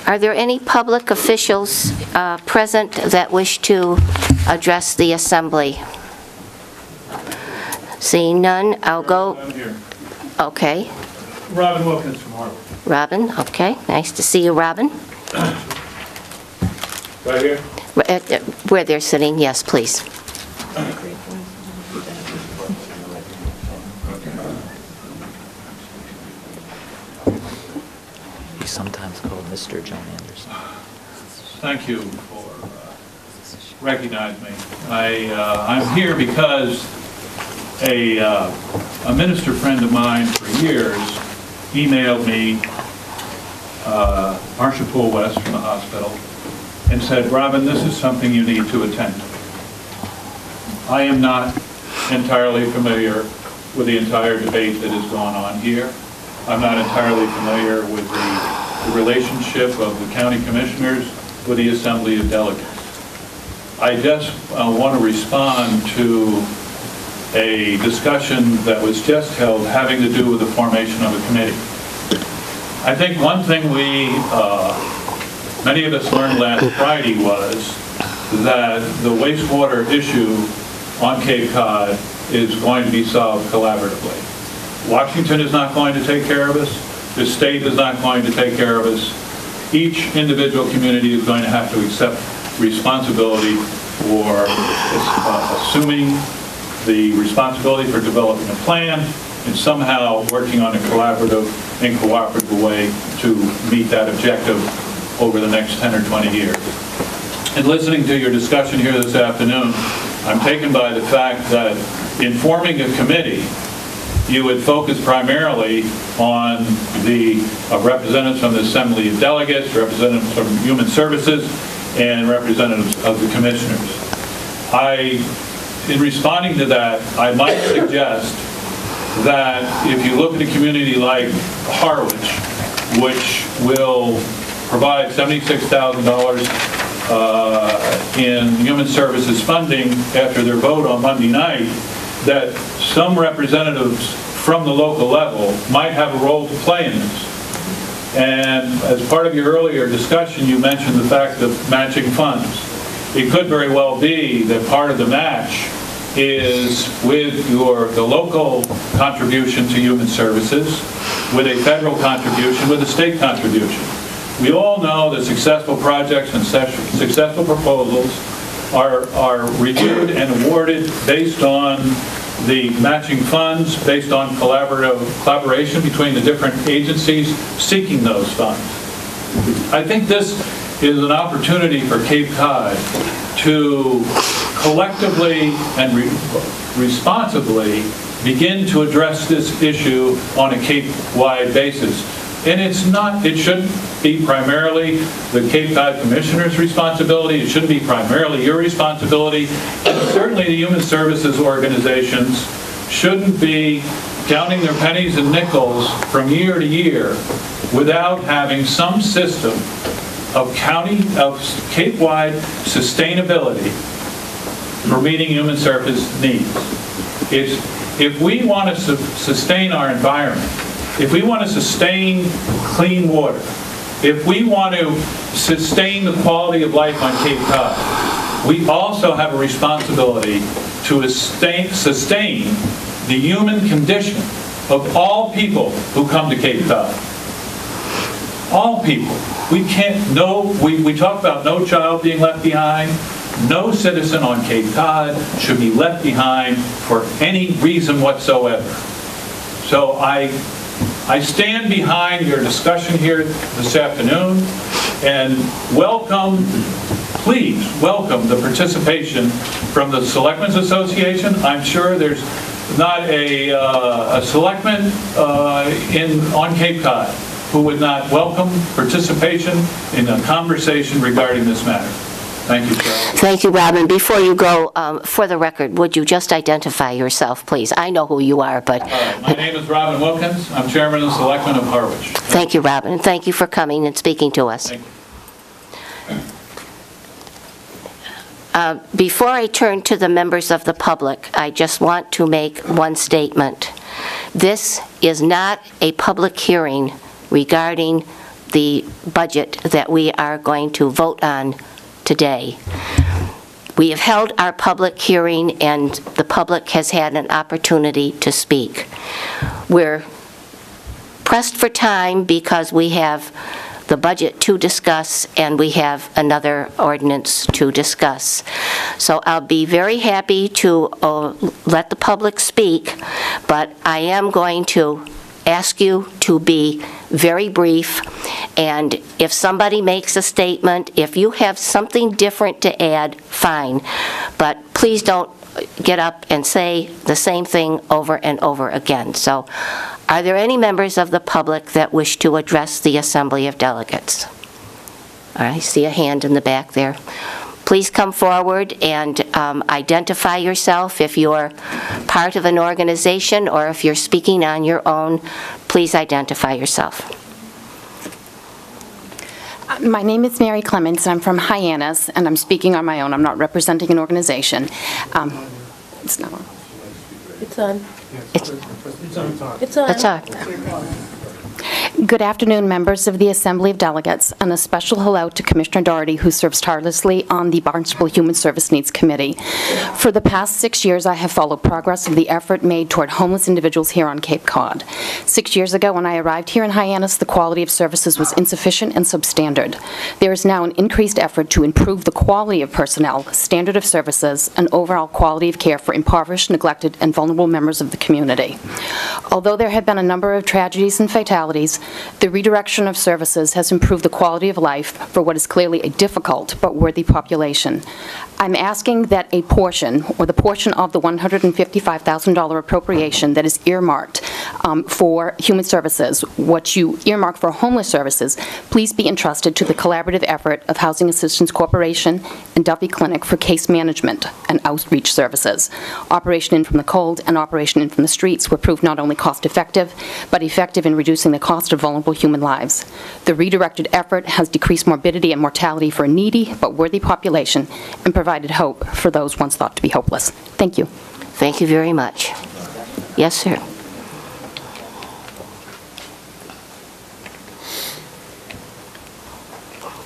Are there any public officials present that wish to address the Assembly? Seeing none, I'll go. I'm here. Okay. Robin Wilkins from Harvard. Robin, okay. Nice to see you, Robin. Right here? Where they're sitting, yes, please. He's sometimes called Mr. John Anderson. Thank you for recognizing me. I'm here because a minister friend of mine for years emailed me, Marcia Poole West from the hospital, and said, Robin, this is something you need to attend. I am not entirely familiar with the entire debate that has gone on here. I'm not entirely familiar with the relationship of the county commissioners with the Assembly of Delegates. I just want to respond to a discussion that was just held having to do with the formation of a committee. I think one thing many of us learned last Friday was that the wastewater issue on Cape Cod is going to be solved collaboratively. Washington is not going to take care of us. The state is not going to take care of us. Each individual community is going to have to accept responsibility for assuming the responsibility for developing a plan and somehow working on a collaborative and cooperative way to meet that objective over the next 10 or 20 years. And listening to your discussion here this afternoon, I'm taken by the fact that in forming a committee, you would focus primarily on the representatives from the Assembly of Delegates, representatives from Human Services, and representatives of the commissioners. In responding to that, I might suggest that if you look at a community like Harwich, which will provide $76,000 in Human Services funding after their vote on Monday night, that some representatives from the local level might have a role to play in this. And as part of your earlier discussion, you mentioned the fact of matching funds. It could very well be that part of the match is with the local contribution to Human Services, with a federal contribution, with a state contribution. We all know that successful projects and successful proposals are reviewed and awarded based on the matching funds, based on collaboration between the different agencies seeking those funds. I think this is an opportunity for Cape Cod to collectively and responsibly begin to address this issue on a Cape-wide basis. And it shouldn't be primarily the Cape Cod Commissioner's responsibility. It shouldn't be primarily your responsibility. And certainly the Human Services organizations shouldn't be counting their pennies and nickels from year to year without having some system of Cape-wide sustainability for meeting human service needs. If we want to sustain our environment, if we want to sustain clean water, if we want to sustain the quality of life on Cape Cod, we also have a responsibility to sustain the human condition of all people who come to Cape Cod. All people. We talk about no child being left behind. No citizen on Cape Cod should be left behind for any reason whatsoever. So I stand behind your discussion here this afternoon and please welcome the participation from the Selectmen's Association. I'm sure there's not a selectman on Cape Cod who would not welcome participation in a conversation regarding this matter. Thank you, Cheryl. Thank you, Robin. Before you go, for the record, would you just identify yourself, please? I know who you are, but... My name is Robin Wilkins. I'm Chairman of the Selectmen of Harwich. Thank you, Robin. And thank you for coming and speaking to us. Thank you. Before I turn to the members of the public, I just want to make one statement. This is not a public hearing regarding the budget that we are going to vote on today. We have held our public hearing, and the public has had an opportunity to speak. We're pressed for time because we have the budget to discuss, and we have another ordinance to discuss. So I'll be very happy to let the public speak, but I am going to ask you to be very brief, and if somebody makes a statement, if you have something different to add, fine, but please don't get up and say the same thing over and over again. So, are there any members of the public that wish to address the Assembly of Delegates? I see a hand in the back there. Please come forward and identify yourself. If you're part of an organization or if you're speaking on your own, please identify yourself. My name is Mary Clements, and I'm from Hyannis, and I'm speaking on my own. I'm not representing an organization. It's not on. It's on. It's on. Good afternoon, members of the Assembly of Delegates, and a special hello to Commissioner Doherty, who serves tirelessly on the Barnstable Human Service Needs Committee. For the past 6 years, I have followed progress of the effort made toward homeless individuals here on Cape Cod. 6 years ago, when I arrived here in Hyannis, the quality of services was insufficient and substandard. There is now an increased effort to improve the quality of personnel, standard of services, and overall quality of care for impoverished, neglected, and vulnerable members of the community. Although there have been a number of tragedies and fatalities, the redirection of services has improved the quality of life for what is clearly a difficult but worthy population. I'm asking that a portion, or the portion of the $155,000 appropriation that is earmarked for human services, what you earmark for homeless services, please be entrusted to the collaborative effort of Housing Assistance Corporation and Duffy Clinic for case management and outreach services. Operation In from the Cold and Operation In from the Streets were proved not only cost-effective, but effective in reducing the cost of vulnerable human lives. The redirected effort has decreased morbidity and mortality for a needy but worthy population and provided hope for those once thought to be hopeless. Thank you. Thank you very much. Yes, sir.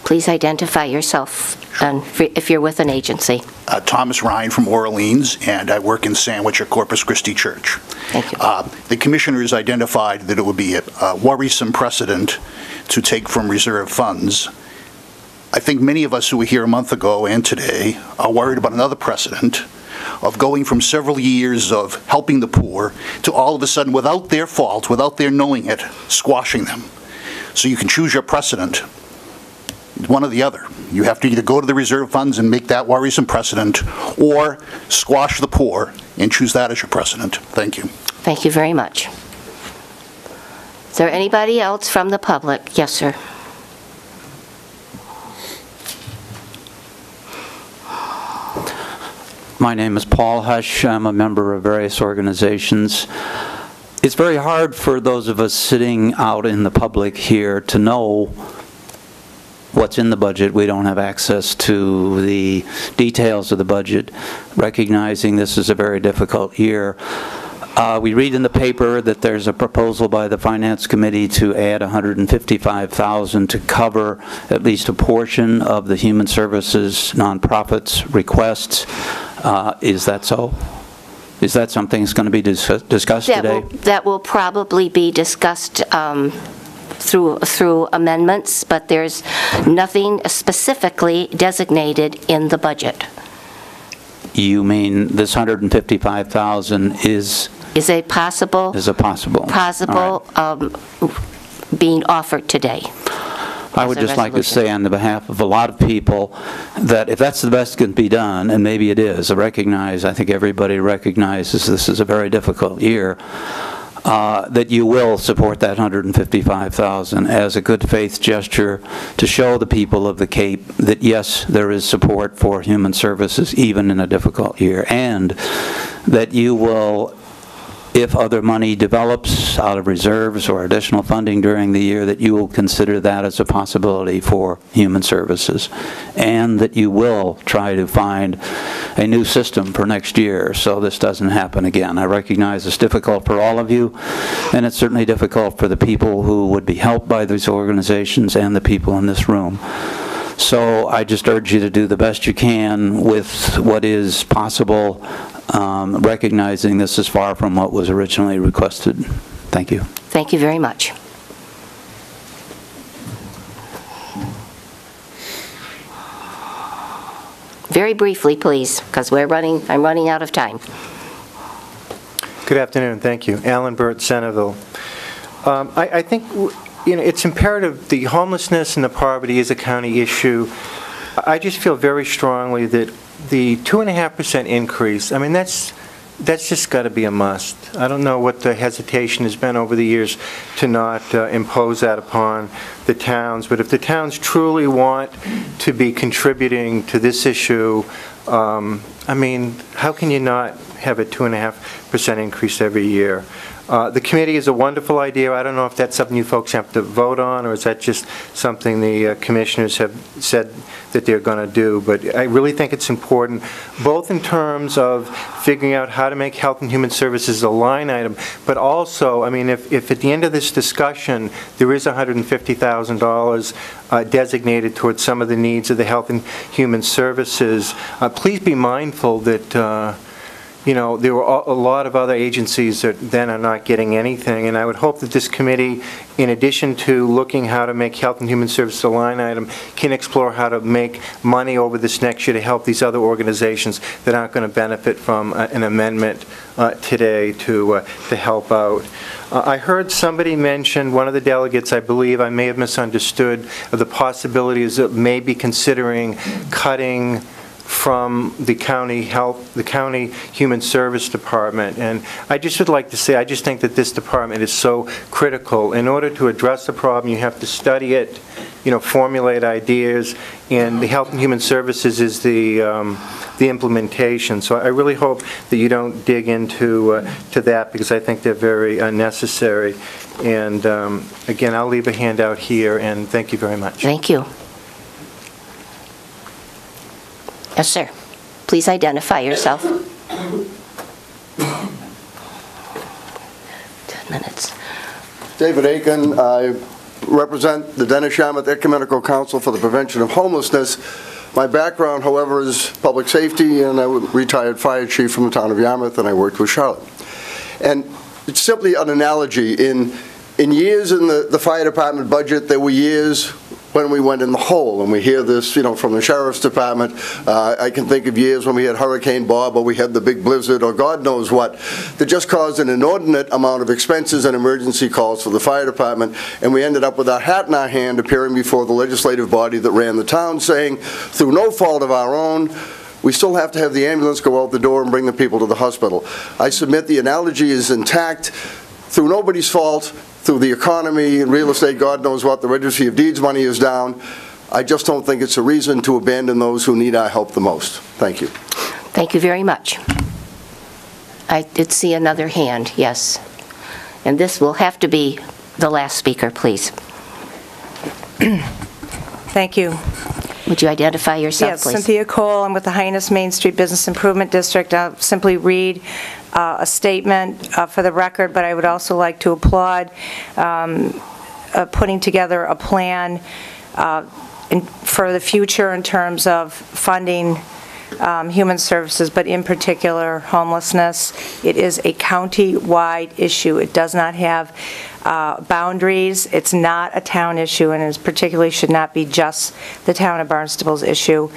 Please identify yourself if you're with an agency. Thomas Ryan from Orleans, and I work in Sandwich at Corpus Christi Church. Thank you. The commissioners identified that it would be a worrisome precedent to take from reserve funds. I think many of us who were here a month ago and today are worried about another precedent of going from several years of helping the poor to all of a sudden, without their fault, without their knowing it, squashing them. So you can choose your precedent. One or the other. You have to either go to the reserve funds and make that worrisome precedent, or squash the poor and choose that as your precedent. Thank you. Thank you very much. Is there anybody else from the public? Yes, sir. My name is Paul Hush. I'm a member of various organizations. It's very hard for those of us sitting out in the public here to know what's in the budget. We don't have access to the details of the budget, recognizing this is a very difficult year. We read in the paper that there's a proposal by the Finance Committee to add $155,000 to cover at least a portion of the Human Services nonprofits' requests. Is that so? Is that something that's going to be discussed today? That will probably be discussed through amendments, but there's nothing specifically designated in the budget. You mean this $155,000 is a possible being offered today? I would just like to say on the behalf of a lot of people that if that's the best that can be done, and maybe it is, I think everybody recognizes this is a very difficult year, that you will support that $155,000 as a good faith gesture to show the people of the Cape that yes, there is support for human services even in a difficult year, and that you will if other money develops out of reserves or additional funding during the year, that you will consider that as a possibility for human services, and that you will try to find a new system for next year so this doesn't happen again. I recognize it's difficult for all of you, and it's certainly difficult for the people who would be helped by these organizations and the people in this room. So I just urge you to do the best you can with what is possible, recognizing this is far from what was originally requested. Thank you. Thank you very much. Very briefly, please, because I'm running out of time. Good afternoon. Thank you. Alan Burt, Centerville. I think it's imperative. The homelessness and the poverty is a county issue. I just feel very strongly that the 2.5% increase, I mean, that's just got to be a must. I don't know what the hesitation has been over the years to not impose that upon the towns, but if the towns truly want to be contributing to this issue, I mean, how can you not have a 2.5% increase every year? The committee is a wonderful idea. I don't know if that's something you folks have to vote on, or is that just something the commissioners have said that they're going to do. But I really think it's important, both in terms of figuring out how to make health and human services a line item, but also, I mean, if at the end of this discussion there is $150,000 designated towards some of the needs of the health and human services, please be mindful that there were a lot of other agencies that then are not getting anything, and I would hope that this committee, in addition to looking how to make health and human services a line item, can explore how to make money over this next year to help these other organizations that aren't going to benefit from an amendment today to help out. I heard somebody mention, one of the delegates, I believe, I may have misunderstood, of the possibilities of maybe considering cutting from the county human service department. And I just would like to say, I just think that this department is so critical. In order to address the problem, you have to study it, formulate ideas, and the health and human services is the implementation. So I really hope that you don't dig into to that, because I think they're very necessary. And again, I'll leave a handout here, and thank you very much. Thank you. Yes, sir. Please identify yourself. 10 minutes. David Aiken. I represent the Dennis Yarmouth Ecumenical Council for the Prevention of Homelessness. My background, however, is public safety, and I was a retired fire chief from the town of Yarmouth, and I worked with Charlotte. And it's simply an analogy. In years in the fire department budget, there were years when we went in the hole, and we hear this, from the sheriff's department. I can think of years when we had Hurricane Bob, or we had the big blizzard, or God knows what, that just caused an inordinate amount of expenses and emergency calls for the fire department, and we ended up with our hat in our hand appearing before the legislative body that ran the town saying, through no fault of our own, we still have to have the ambulance go out the door and bring the people to the hospital. I submit the analogy is intact, through nobody's fault, through the economy and real estate, God knows what, the Registry of Deeds money is down. I just don't think it's a reason to abandon those who need our help the most. Thank you. Thank you very much. I did see another hand, yes. And this will have to be the last speaker, please. Thank you. Would you identify yourself, please? Yes, Cynthia Cole. I'm with the Hyannis Main Street Business Improvement District. I'll simply read a statement for the record, but I would also like to applaud putting together a plan for the future in terms of funding human services, but in particular homelessness. It is a county-wide issue. It does not have boundaries. It's not a town issue, and it particularly should not be just the town of Barnstable's issue.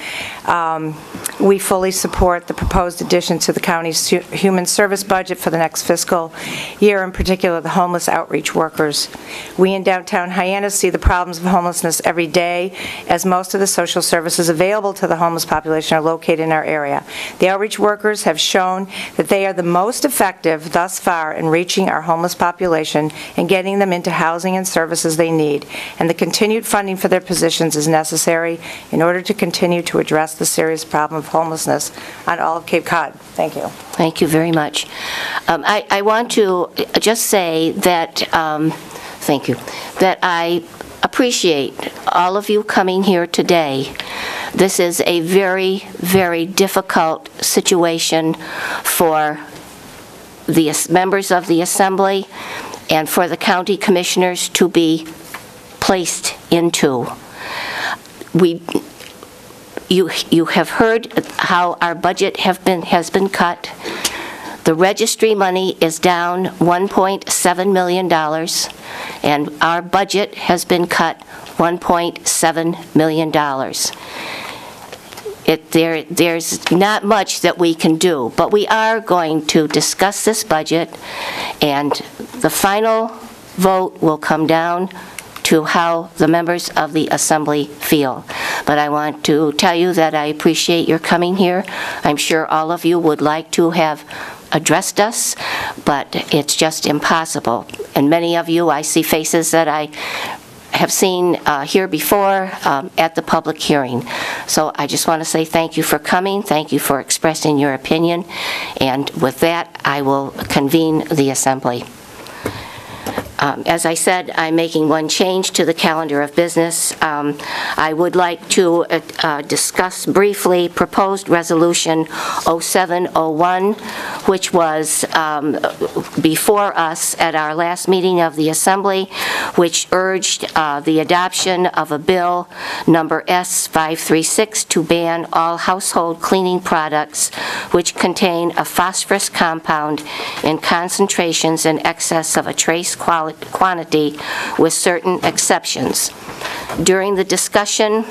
We fully support the proposed addition to the county's human service budget for the next fiscal year, in particular the homeless outreach workers. We in downtown Hyannis see the problems of homelessness every day, as most of the social services available to the homeless population are located in our area. The outreach workers have shown that they are the most effective thus far in reaching our homeless population and getting getting them into housing and services they need, and the continued funding for their positions is necessary in order to continue to address the serious problem of homelessness on all of Cape Cod. Thank you. Thank you very much. I want to just say that, thank you, that I appreciate all of you coming here today. This is a very, very difficult situation for the members of the Assembly and for the county commissioners to be placed into. You have heard how our budget has been cut. The registry money is down $1.7 million, and our budget has been cut $1.7 million. There's not much that we can do, but we are going to discuss this budget, and the final vote will come down to how the members of the Assembly feel. But I want to tell you that I appreciate your coming here. I'm sure all of you would like to have addressed us, but it's just impossible. And many of you, I see faces that I have seen here before at the public hearing. So I just want to say thank you for coming, thank you for expressing your opinion, and with that, I will convene the Assembly. As I said, I'm making one change to the calendar of business. I would like to discuss briefly proposed resolution 0701, which was before us at our last meeting of the Assembly, which urged the adoption of a bill number S536 to ban all household cleaning products which contain a phosphorus compound in concentrations in excess of a trace quantity with certain exceptions. During the discussion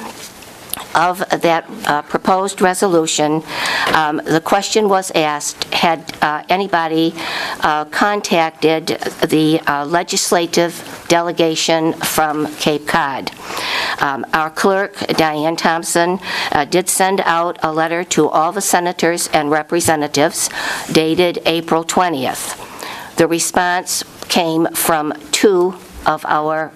of that proposed resolution, the question was asked, had anybody contacted the legislative delegation from Cape Cod? Our clerk, Diane Thompson, did send out a letter to all the senators and representatives dated April 20th. The response came from two of our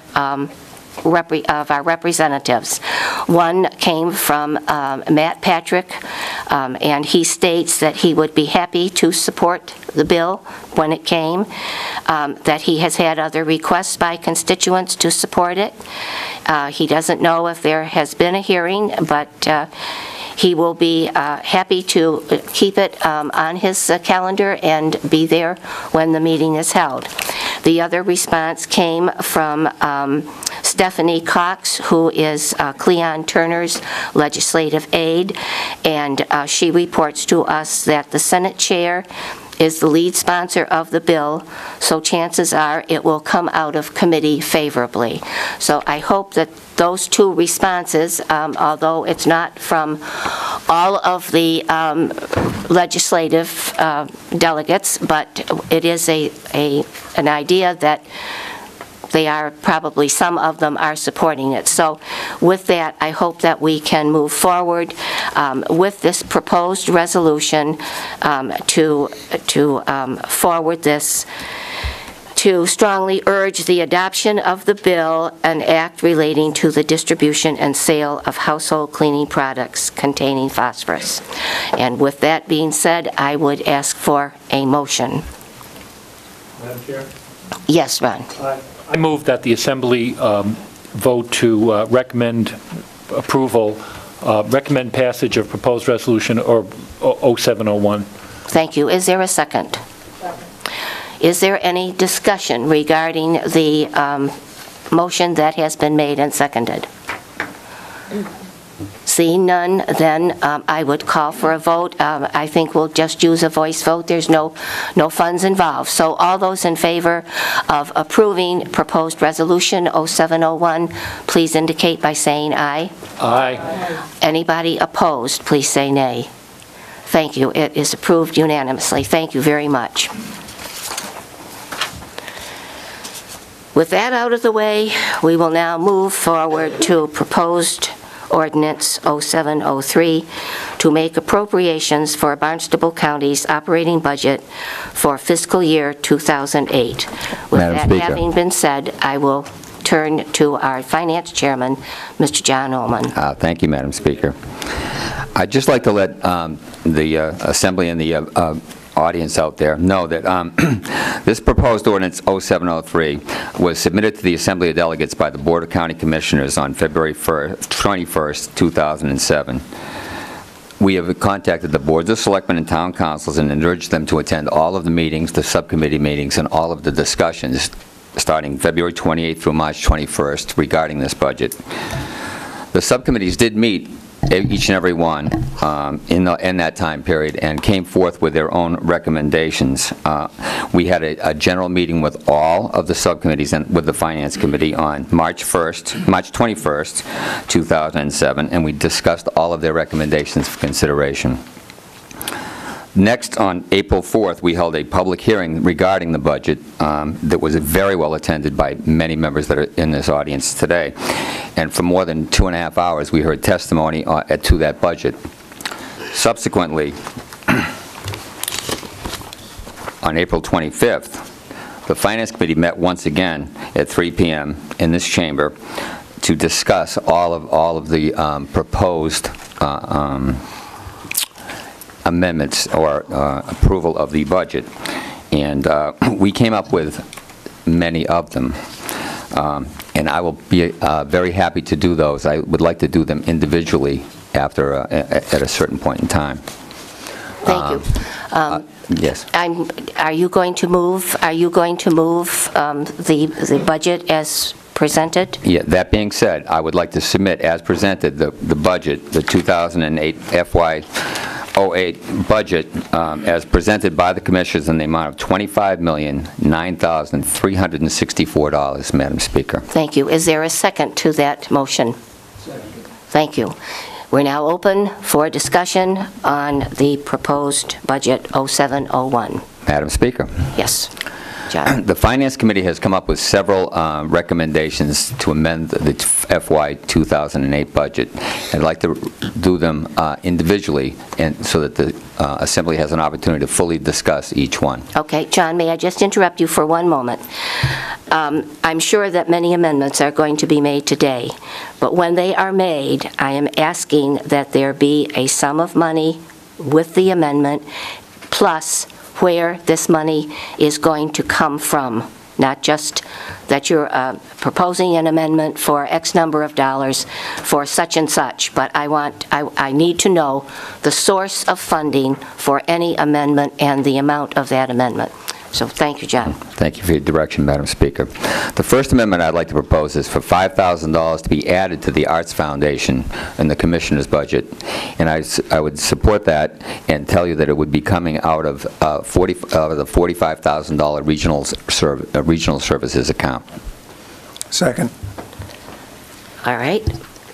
representatives. One came from Matt Patrick, and he states that he would be happy to support the bill when it came, that he has had other requests by constituents to support it. He doesn't know if there has been a hearing, but he will be happy to keep it on his calendar and be there when the meeting is held. The other response came from Stephanie Cox, who is Cleon Turner's legislative aide, and she reports to us that the Senate chair is the lead sponsor of the bill, so chances are it will come out of committee favorably. So I hope that those two responses, although it's not from all of the legislative delegates, but it is an idea that they are probably, some of them are supporting it. So with that, I hope that we can move forward with this proposed resolution to forward this, to strongly urge the adoption of the bill, an act relating to the distribution and sale of household cleaning products containing phosphorus. And with that being said, I would ask for a motion. Madam Chair? Yes, Ron. I move that the Assembly vote to recommend approval, recommend passage of proposed resolution or 0701. Thank you. Is there a second? Is there any discussion regarding the motion that has been made and seconded? Seeing none, then I would call for a vote. I think we'll just use a voice vote. There's no funds involved. So all those in favor of approving proposed resolution 0701, please indicate by saying aye. Aye. Anybody opposed, please say nay. Thank you. It is approved unanimously. Thank you very much. With that out of the way, we will now move forward to proposed Ordinance 0703, to make appropriations for Barnstable County's operating budget for fiscal year 2008. With Madam that Speaker. having been said, I will turn to our Finance Chairman, Mr. John Ullman. Thank you, Madam Speaker. I'd just like to let the Assembly and the audience out there know that this proposed ordinance 0703 was submitted to the Assembly of Delegates by the Board of County Commissioners on February 21st, 2007. We have contacted the boards of selectmen and town councils and urged them to attend all of the meetings, the subcommittee meetings, and all of the discussions starting February 28th through March 21st regarding this budget. The subcommittees did meet, each and every one, in that time period, and came forth with their own recommendations. We had a general meeting with all of the subcommittees and with the Finance Committee on March 21st, 2007, and we discussed all of their recommendations for consideration. Next, on April 4th, we held a public hearing regarding the budget that was very well attended by many members that are in this audience today. And for more than 2.5 hours, we heard testimony to that budget. Subsequently, on April 25th, the Finance Committee met once again at 3 p.m. in this chamber to discuss all of the proposed amendments or approval of the budget, and we came up with many of them, and I will be very happy to do those. I would like to do them individually after at a certain point in time. Thank you. Yes. Are you going to move? Are you going to move the budget as presented? Yeah. That being said, I would like to submit as presented the budget, the 2008 FY 08 budget as presented by the Commissioners in the amount of $25,009,364, Madam Speaker. Thank you. Is there a second to that motion? Second. Thank you. We're now open for discussion on the proposed budget 0701. Madam Speaker. Yes. John. The Finance Committee has come up with several recommendations to amend the FY 2008 budget. I'd like to do them individually, and so that the Assembly has an opportunity to fully discuss each one. Okay. John, may I just interrupt you for one moment? I'm sure that many amendments are going to be made today, but when they are made, I am asking that there be a sum of money with the amendment, plus where this money is going to come from, not just that you're proposing an amendment for X number of dollars for such and such, but I need to know the source of funding for any amendment and the amount of that amendment. So thank you, John. Thank you for your direction, Madam Speaker. The first amendment I'd like to propose is for $5,000 to be added to the Arts Foundation in the Commissioner's budget, and I would support that and tell you that it would be coming out of the $45,000 regional services account. Second. All right.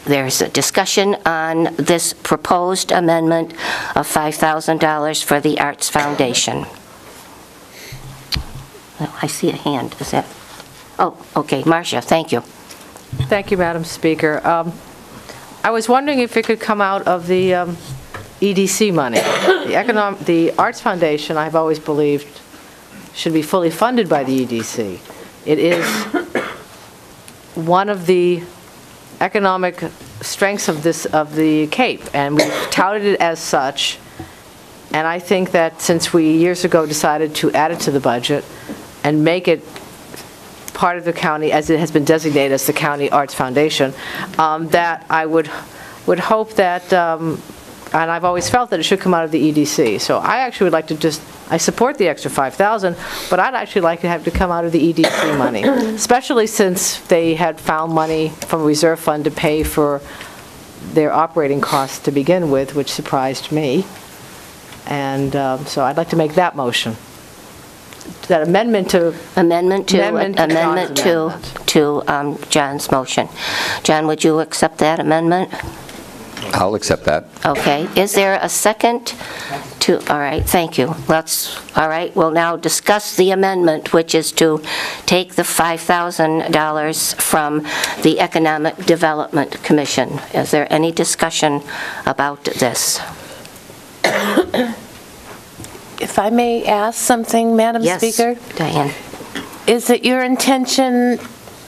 There's a discussion on this proposed amendment of $5,000 for the Arts Foundation. Well, I see a hand. Is that? Oh, okay. Marcia, thank you. Thank you, Madam Speaker. I was wondering if it could come out of the EDC money. The Arts Foundation, I've always believed, should be fully funded by the EDC. It is one of the economic strengths of the Cape, and we've touted it as such. And I think that since we years ago decided to add it to the budget and make it part of the county, as it has been designated as the County Arts Foundation, that I would hope that, and I've always felt that it should come out of the EDC. So I actually would like to I support the extra $5,000, but I'd actually like to have to come out of the EDC money, especially since they had found money from a reserve fund to pay for their operating costs to begin with, which surprised me. And so I'd like to make that motion. That amendment to John's motion. John, would you accept that amendment? I'll accept that. Okay, is there a second to, all right, thank you. All right, we'll now discuss the amendment, which is to take the $5,000 from the Economic Development Commission. Is there any discussion about this? If I may ask something, Madam Speaker? Yes, Diane. Is it your intention,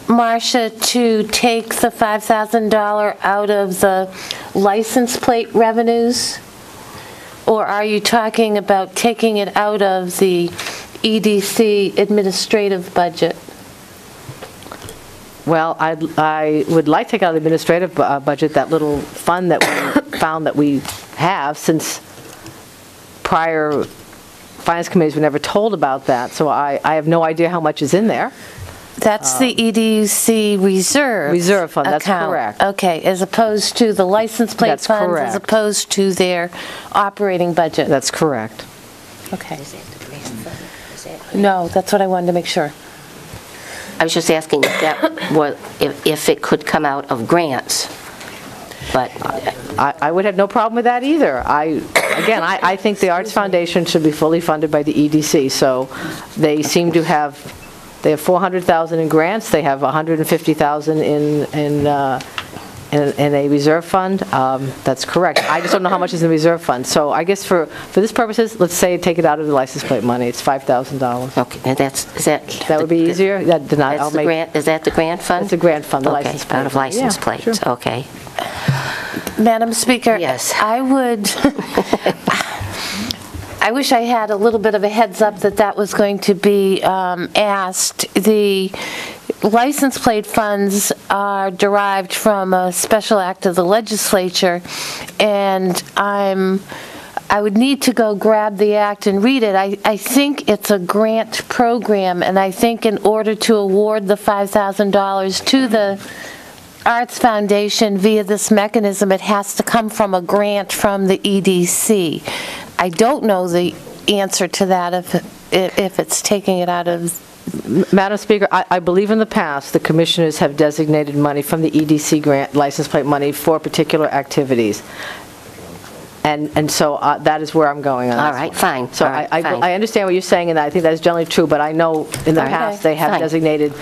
Marcia, to take the $5,000 out of the license plate revenues? Or are you talking about taking it out of the EDC administrative budget? Well, I would like to take out the administrative budget, that little fund that we found that we have, since prior finance committees were never told about that, so I have no idea how much is in there. That's the EDC reserve fund, that's account. correct. Okay, as opposed to the license plate That's funds, correct. as opposed to their operating budget? That's correct. Okay. No, that's what I wanted to make sure. I was just asking if that was, if it could come out of grants, but I would have no problem with that either. I think the Arts Foundation should be fully funded by the EDC, so they seem to have, they have $400,000 in grants, they have $150,000 in a reserve fund. That's correct. I just don't know how much is in the reserve fund. So I guess for this purposes, let's say take it out of the license plate money. It's $5,000. okay, and That would be easier? That's the grant, is that the grant fund? It's a grant fund, the Okay, license plate. out of license Yeah, plates, sure. okay. Madam Speaker? Yes. I would, I wish I had a little bit of a heads up that that was going to be asked. The license plate funds are derived from a special act of the legislature, and I would need to go grab the act and read it. I think it's a grant program, and I think in order to award the $5,000 to the Arts Foundation via this mechanism, it has to come from a grant from the EDC. I don't know the answer to that if it's taking it out of... Madam Speaker, I believe in the past, the commissioners have designated money from the EDC grant, license plate money, for particular activities. And so that is where I'm going on this. All right, fine. So All right, fine. I understand what you're saying, and I think that is generally true, but I know in the All right, past they have fine. designated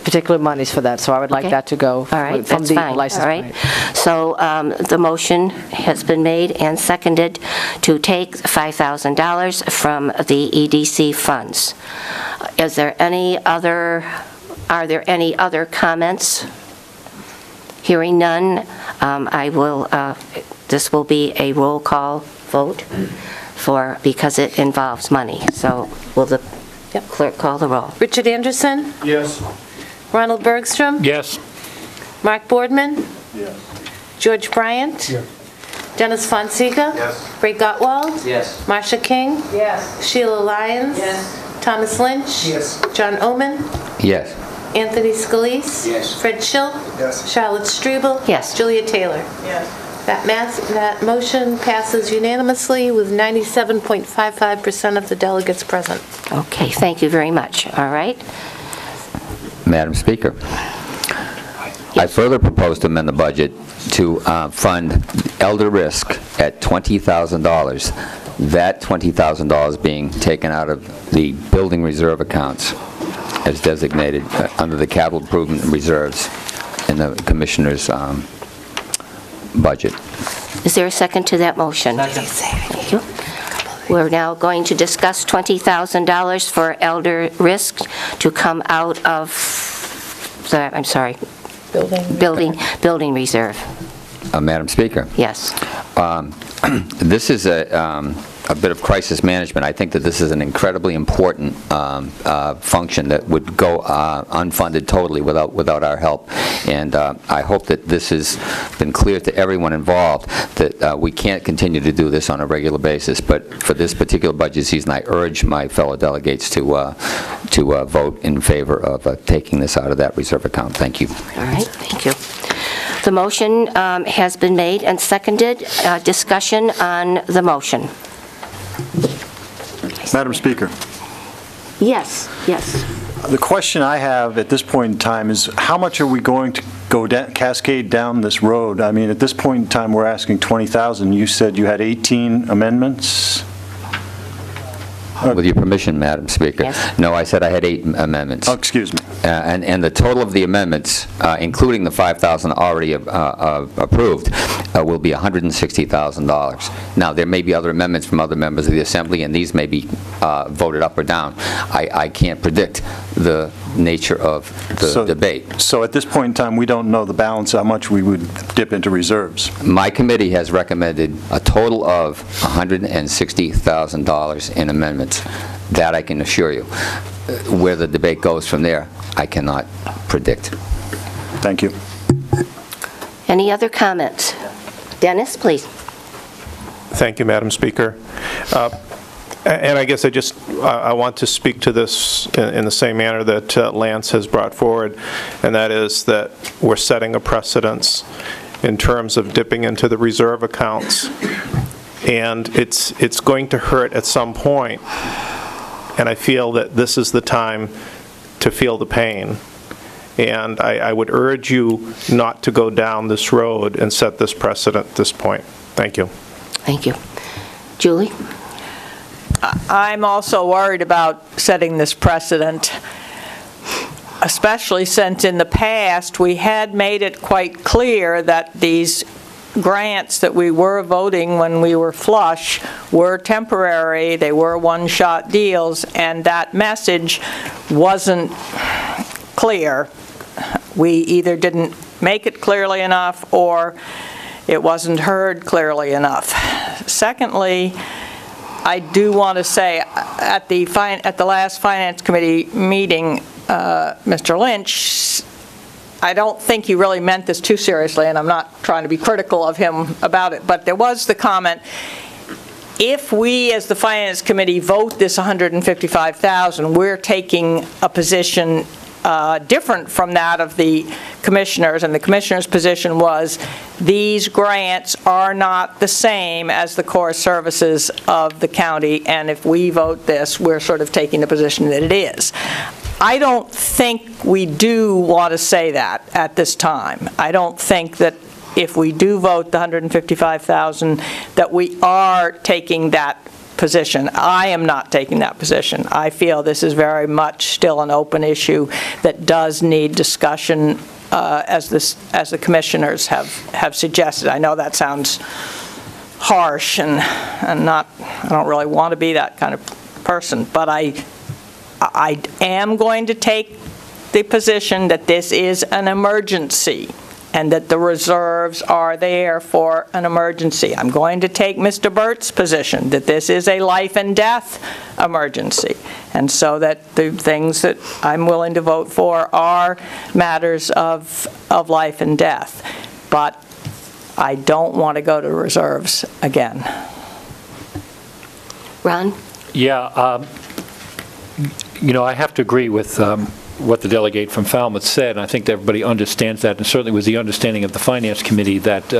particular monies for that, so I would like Okay. that to go All right, from that's the fine. license All right. plate. So the motion has been made and seconded to take $5,000 from the EDC funds. Is there any other, are there any other comments? Hearing none, this will be a roll call vote because it involves money. So will the clerk call the roll? Richard Anderson? Yes. Ronald Bergstrom? Yes. Mark Boardman? Yes. George Bryant? Yes. Dennis Fonseca? Yes. Ray Gottwald? Yes. Marcia King? Yes. Sheila Lyons? Yes. Thomas Lynch? Yes. John Oman? Yes. Anthony Scalise? Yes. Fred Schill? Yes. Charlotte Strubel? Yes. Julia Taylor? Yes. That motion passes unanimously with 97.55% of the delegates present. Okay, thank you very much. All right. Madam Speaker, I further propose to amend the budget to fund elder risk at $20,000. That $20,000 being taken out of the building reserve accounts as designated under the capital improvement reserves in the Commissioner's budget. Is there a second to that motion? Thank you. We're now going to discuss $20,000 for elder risk to come out of, building reserve. Madam Speaker. Yes. This is a bit of crisis management. I think that this is an incredibly important function that would go unfunded totally without our help. And I hope that this has been clear to everyone involved that we can't continue to do this on a regular basis. But for this particular budget season, I urge my fellow delegates to vote in favor of taking this out of that reserve account. Thank you. All right, thank you. The motion has been made and seconded. Discussion on the motion. Madam Speaker. Yes, yes. The question I have at this point in time is, how much are we going to go cascade down this road? I mean, at this point in time, we're asking $20,000. You said you had 18 amendments? With your permission, Madam Speaker. Yes. No, I said I had 8 amendments. Oh, excuse me. And the total of the amendments, including the 5,000 already approved, will be $160,000. Now, there may be other amendments from other members of the Assembly, and these may be voted up or down. I can't predict the nature of the debate. So at this point in time, we don't know the balance, how much we would dip into reserves. My committee has recommended a total of $160,000 in amendments. That I can assure you. Where the debate goes from there, I cannot predict. Thank you. Any other comments? Dennis, please. Thank you, Madam Speaker. And I guess I want to speak to this in the same manner that Lance has brought forward, and that is that we're setting a precedence in terms of dipping into the reserve accounts. And it's going to hurt at some point, and I feel that this is the time to feel the pain. And I would urge you not to go down this road and set this precedent at this point. Thank you. Thank you. Julie? I'm also worried about setting this precedent, especially since in the past we had made it quite clear that these grants that we were voting when we were flush were temporary, they were one-shot deals, and that message wasn't clear. We either didn't make it clearly enough or it wasn't heard clearly enough. Secondly, I do want to say at the last Finance Committee meeting, Mr. Lynch, I don't think he really meant this too seriously, and I'm not trying to be critical of him about it, but there was the comment, if we as the Finance Committee vote this $155,000, we're taking a position different from that of the commissioners, and the commissioner's position was these grants are not the same as the core services of the county, and if we vote this, we're sort of taking the position that it is. I don't think we do want to say that at this time. I don't think that if we do vote the $155,000 that we are taking that position. I am not taking that position. I feel this is very much still an open issue that does need discussion as the commissioners have suggested. I know that sounds harsh and I don't really want to be that kind of person, but I am going to take the position that this is an emergency and that the reserves are there for an emergency. I'm going to take Mr. Burt's position that this is a life and death emergency, and so that the things that I'm willing to vote for are matters of life and death. But I don't want to go to reserves again. Ron? Yeah, you know, I have to agree with what the delegate from Falmouth said, and I think that everybody understands that, and certainly was the understanding of the Finance Committee that,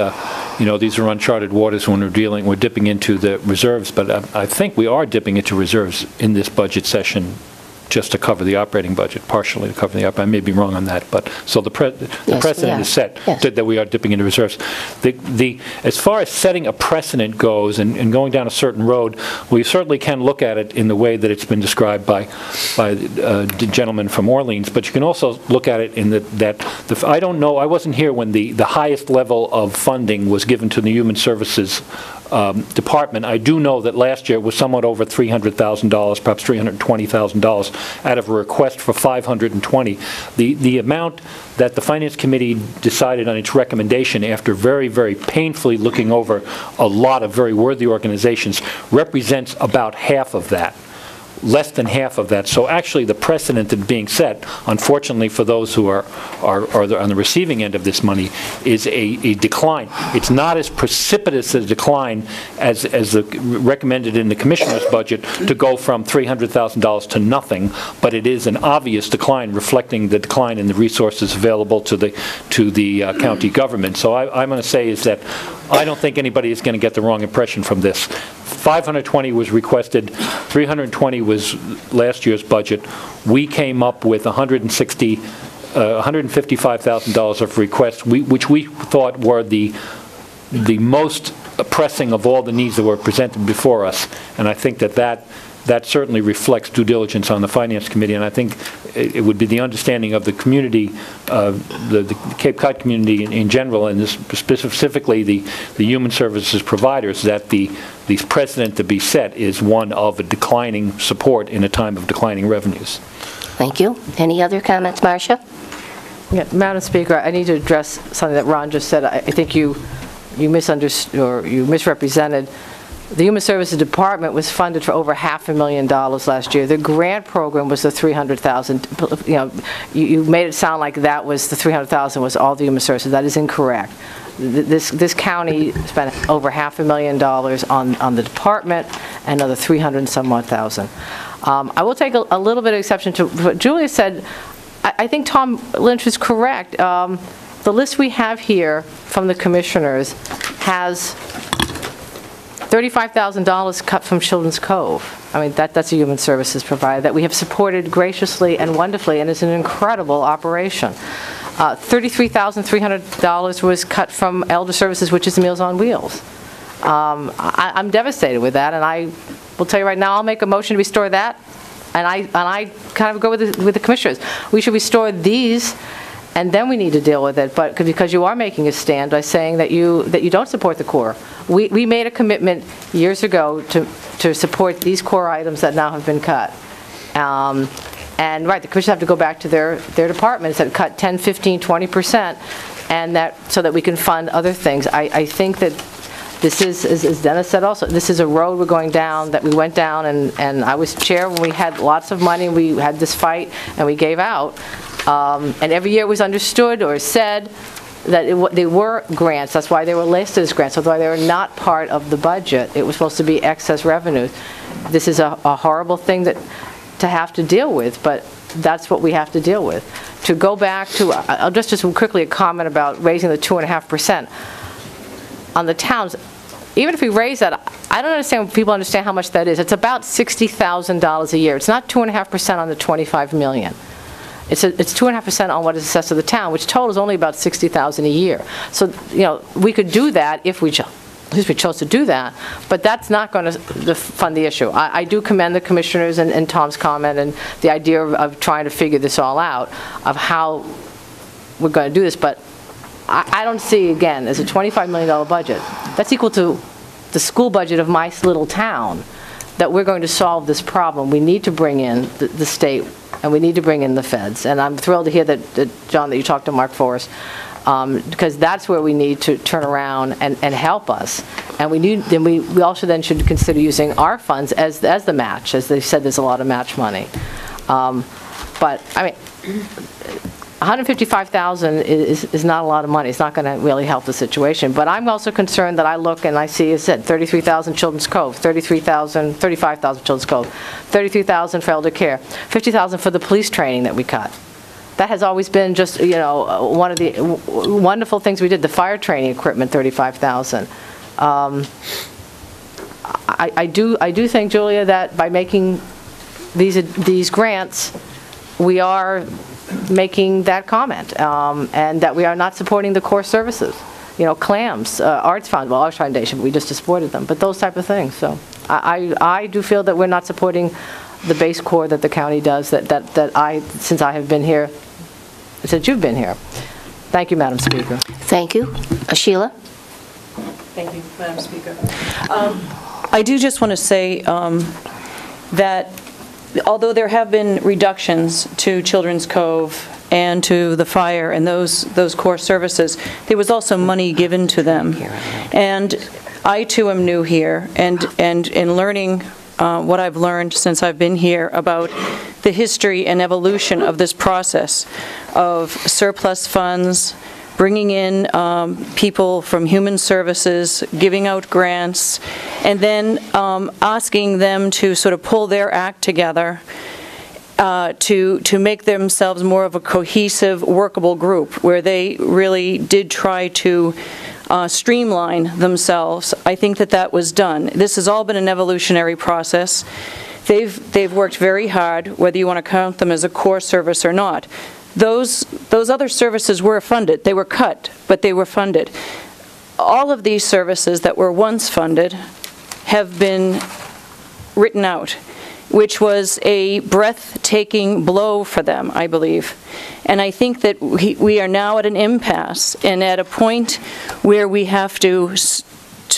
you know, these are uncharted waters when we're dipping into the reserves, but I think we are dipping into reserves in this budget session just to cover the operating budget, partially to cover the operating. I may be wrong on that, but so the precedent is set that we are dipping into reserves. As far as setting a precedent goes and going down a certain road, we certainly can look at it in the way that it's been described by the gentleman from Orleans, but you can also look at it in I don't know, I wasn't here when the highest level of funding was given to the Human Services Department. I do know that last year it was somewhat over $300,000, perhaps $320,000, out of a request for $520,000. The amount that the Finance Committee decided on its recommendation after very, very painfully looking over a lot of very worthy organizations represents about half of that. Less than half of that. So actually the precedent that's being set, unfortunately for those who are on the receiving end of this money, is a decline. It's not as precipitous a decline as recommended in the Commissioner's budget to go from $300,000 to nothing, but it is an obvious decline reflecting the decline in the resources available to the county government. So I'm going to say is that I don't think anybody is going to get the wrong impression from this. 520 was requested, 320 was last year's budget. We came up with $155,000 of requests, which we thought were the most pressing of all the needs that were presented before us. And I think that certainly reflects due diligence on the Finance Committee, and I think it would be the understanding of the community, the Cape Cod community in general, and specifically the human services providers, that the precedent to be set is one of a declining support in a time of declining revenues. Thank you. Any other comments, Marcia? Yeah, Madam Speaker, I need to address something that Ron just said. I think you misunderstood, or you misrepresented. The Human Services Department was funded for over $500,000 last year. The grant program was the $300,000. You know, you made it sound like that was the $300,000 was all the Human Services. That is incorrect. This county spent over $500,000 on the department and another $300 and some odd thousand. I will take a little bit of exception to what Julia said. I think Tom Lynch is correct. The list we have here from the commissioners has $35,000 cut from Children's Cove. I mean, that's a human services provider that we have supported graciously and wonderfully, and is an incredible operation. $33,300 was cut from Elder Services, which is Meals on Wheels. I'm devastated with that, and I will tell you right now, I'll make a motion to restore that, and I kind of go with the commissioners. We should restore these, and then we need to deal with it, but because you are making a stand by saying that you don't support the core. We made a commitment years ago to support these core items that now have been cut. And right, the commissioners have to go back to their departments that cut 10, 15, 20%, and so that we can fund other things. I think that this is, as Dennis said also, this is a road we're going down, that we went down, and I was chair when we had lots of money, we had this fight, and we gave out. And every year it was understood or said that they were grants. That's why they were listed as grants. Although they were not part of the budget, it was supposed to be excess revenues. This is a horrible thing to have to deal with, but that's what we have to deal with. To go back to, I'll just quickly a comment about raising the 2.5% on the towns. Even if we raise that, I don't understand when people understand how much that is. It's about $60,000 a year. It's not 2.5% on the $25 million. It's 2.5% on what is assessed to the town, which totals only about $60,000 a year. So, you know, we could do that if we chose to do that, but that's not going to fund the issue. I do commend the commissioners and Tom's comment and the idea of trying to figure this all out, of how we're going to do this, but I don't see, again, as a $25 million budget, that's equal to the school budget of my little town, that we're going to solve this problem. We need to bring in the state, and we need to bring in the feds. And I'm thrilled to hear that, John, that you talked to Mark Forrest, because that's where we need to turn around and help us. And we also then should consider using our funds as the match. As they said, there's a lot of match money. But, I mean, $155,000 is not a lot of money. It's not going to really help the situation. But I'm also concerned that I look and I see, as I said, 33,000 Children's Cove, 35,000 Children's Cove, 33,000 for elder care, 50,000 for the police training that we cut. That has always been just, you know, one of the wonderful things we did. The fire training equipment, 35,000. I do think, Julia, that by making these grants, we are making that comment, and that we are not supporting the core services. You know, clams, Arts Foundation, we just supported them, but those type of things. So I do feel that we're not supporting the base core that the county does, since I have been here, since you've been here. Thank you, Madam Speaker. Thank you. Sheila? Thank you, Madam Speaker. I do just want to say that although there have been reductions to Children's Cove and to the fire and those core services, there was also money given to them. And I too am new here, and in learning what I've learned since I've been here about the history and evolution of this process of surplus funds, bringing in people from human services, giving out grants, and then asking them to sort of pull their act together to make themselves more of a cohesive, workable group, where they really did try to streamline themselves, I think that that was done. This has all been an evolutionary process. They've worked very hard, whether you want to count them as a core service or not. Those other services were funded. They were cut, but they were funded. All of these services that were once funded have been written out, which was a breathtaking blow for them, I believe. And I think that we are now at an impasse and at a point where we have to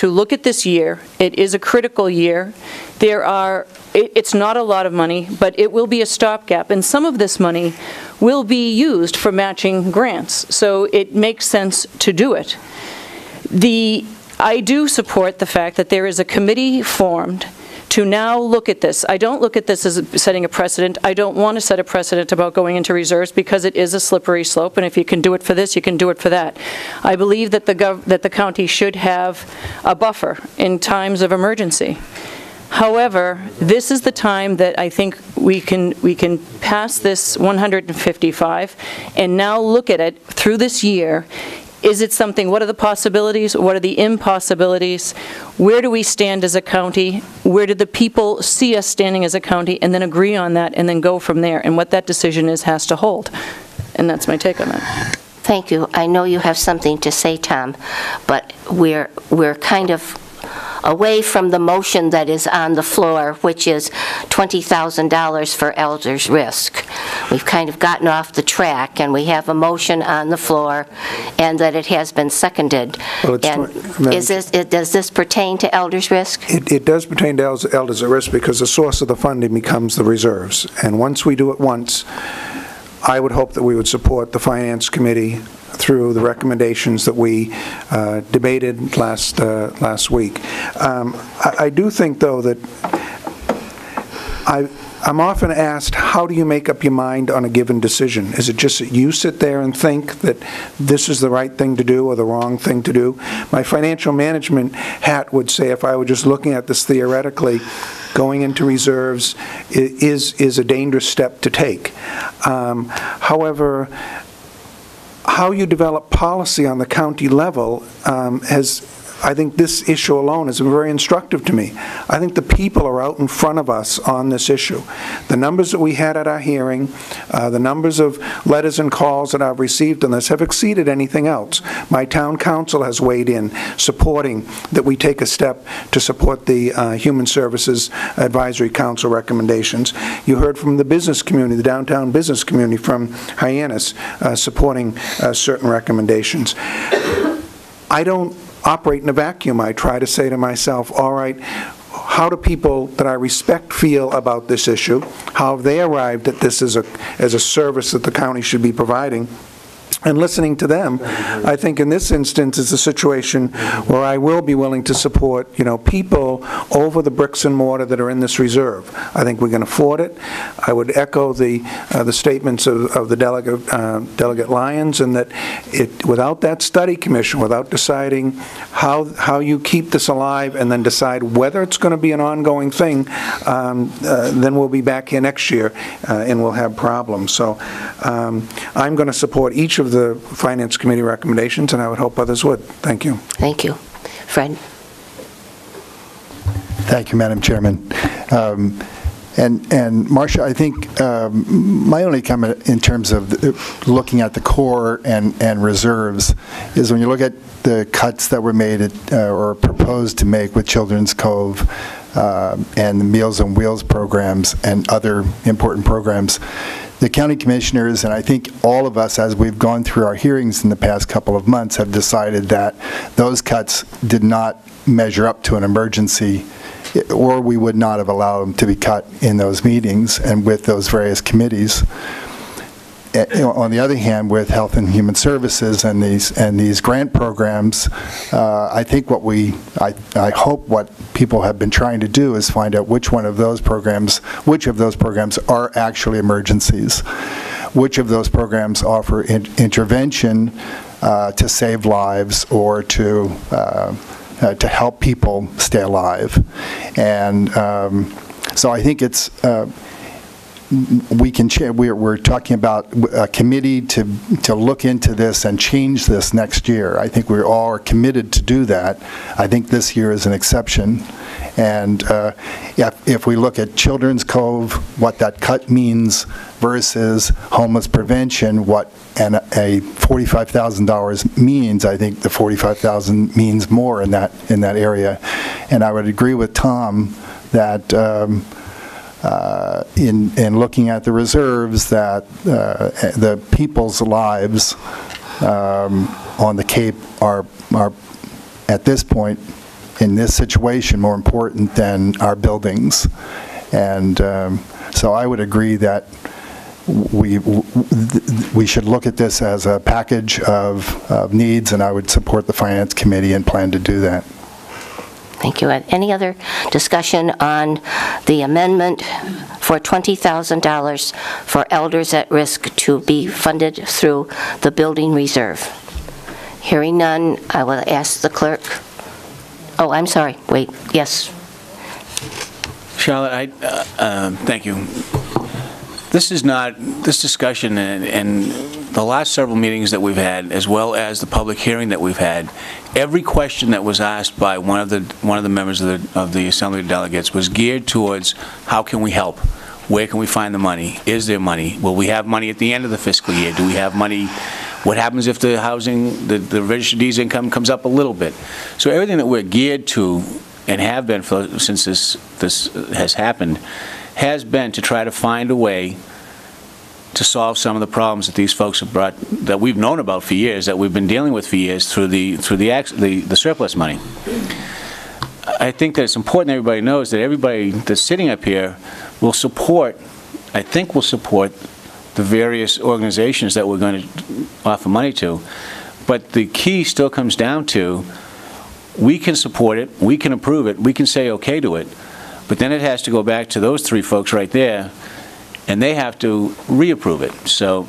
look at this year. It is a critical year. It's not a lot of money, but it will be a stopgap, and some of this money will be used for matching grants, so it makes sense to do it. I do support the fact that there is a committee formed to now look at this. I don't look at this as setting a precedent. I don't want to set a precedent about going into reserves because it is a slippery slope, and if you can do it for this, you can do it for that. I believe that the county should have a buffer in times of emergency. However, this is the time that I think we can pass this 155 and now look at it through this year. Is it something, what are the possibilities, what are the impossibilities, where do we stand as a county, where do the people see us standing as a county, and then agree on that and then go from there, and what that decision is has to hold. And that's my take on that. Thank you. I know you have something to say, Tom, but we're kind of away from the motion that is on the floor, which is $20,000 for elders' risk. We've kind of gotten off the track, and we have a motion on the floor, and that it has been seconded. Well, does this pertain to elders' risk? It does pertain to elders at risk because the source of the funding becomes the reserves. And once we do it once, I would hope that we would support the Finance Committee through the recommendations that we debated last week. I do think, though, that I'm often asked, how do you make up your mind on a given decision? Is it just that you sit there and think that this is the right thing to do or the wrong thing to do? My financial management hat would say, if I were just looking at this theoretically, going into reserves is a dangerous step to take. However, how you develop policy on the county level I think this issue alone is very instructive to me. I think the people are out in front of us on this issue. The numbers that we had at our hearing, the numbers of letters and calls that I've received on this have exceeded anything else. My town council has weighed in, supporting that we take a step to support the Human Services Advisory Council recommendations. You heard from the business community, the downtown business community from Hyannis, supporting certain recommendations. I don't operate in a vacuum. I try to say to myself, all right, how do people that I respect feel about this issue? How have they arrived at this as a service that the county should be providing? And listening to them, I think in this instance is a situation where I will be willing to support, people over the bricks and mortar that are in this reserve. I think we can afford it. I would echo the statements of the Delegate Lyons, and that without that study commission, without deciding how you keep this alive and then decide whether it's going to be an ongoing thing, then we'll be back here next year and we'll have problems. So I'm going to support each of the Finance Committee recommendations, and I would hope others would. Thank you. Thank you. Fred? Thank you, Madam Chairman. And Marcia, I think my only comment in terms of looking at the core and reserves is when you look at the cuts that were made or proposed to make with Children's Cove and the Meals on Wheels programs and other important programs, the county commissioners, and I think all of us, as we've gone through our hearings in the past couple of months, have decided that those cuts did not measure up to an emergency, or we would not have allowed them to be cut in those meetings and with those various committees. On the other hand, with Health and Human Services and these grant programs, I think I hope what people have been trying to do is find out which of those programs are actually emergencies, which of those programs offer intervention to save lives or to help people stay alive. And so I think it's we're talking about a committee to look into this and change this next year. I think we all are committed to do that. I think this year is an exception. And if we look at Children's Cove, what that cut means versus homeless prevention, what a $45,000 means, I think the $45,000 means more in that area. And I would agree with Tom that in looking at the reserves, that the people's lives on the Cape are at this point in this situation more important than our buildings. And so I would agree that we should look at this as a package of needs, and I would support the Finance Committee and plan to do that. Thank you. Any other discussion on the amendment for $20,000 for elders at risk to be funded through the building reserve? Hearing none, I will ask the clerk. Oh, I'm sorry. Wait. Yes. Charlotte, thank you. This discussion and the last several meetings that we've had, as well as the public hearing that we've had, every question that was asked by one of the members of the Assembly of Delegates was geared towards how can we help? Where can we find the money? Is there money? Will we have money at the end of the fiscal year? Do we have money? What happens if the housing, the registered deeds income comes up a little bit? So everything that we're geared to and have been since this has happened has been to try to find a way to solve some of the problems that these folks have brought, that we've known about for years, that we've been dealing with for years through the surplus money. I think that it's important that everybody knows that everybody that's sitting up here will support, I think will support the various organizations that we're going to offer money to. But the key still comes down to, we can support it, we can approve it, we can say okay to it, but then it has to go back to those three folks right there, and they have to reapprove it. So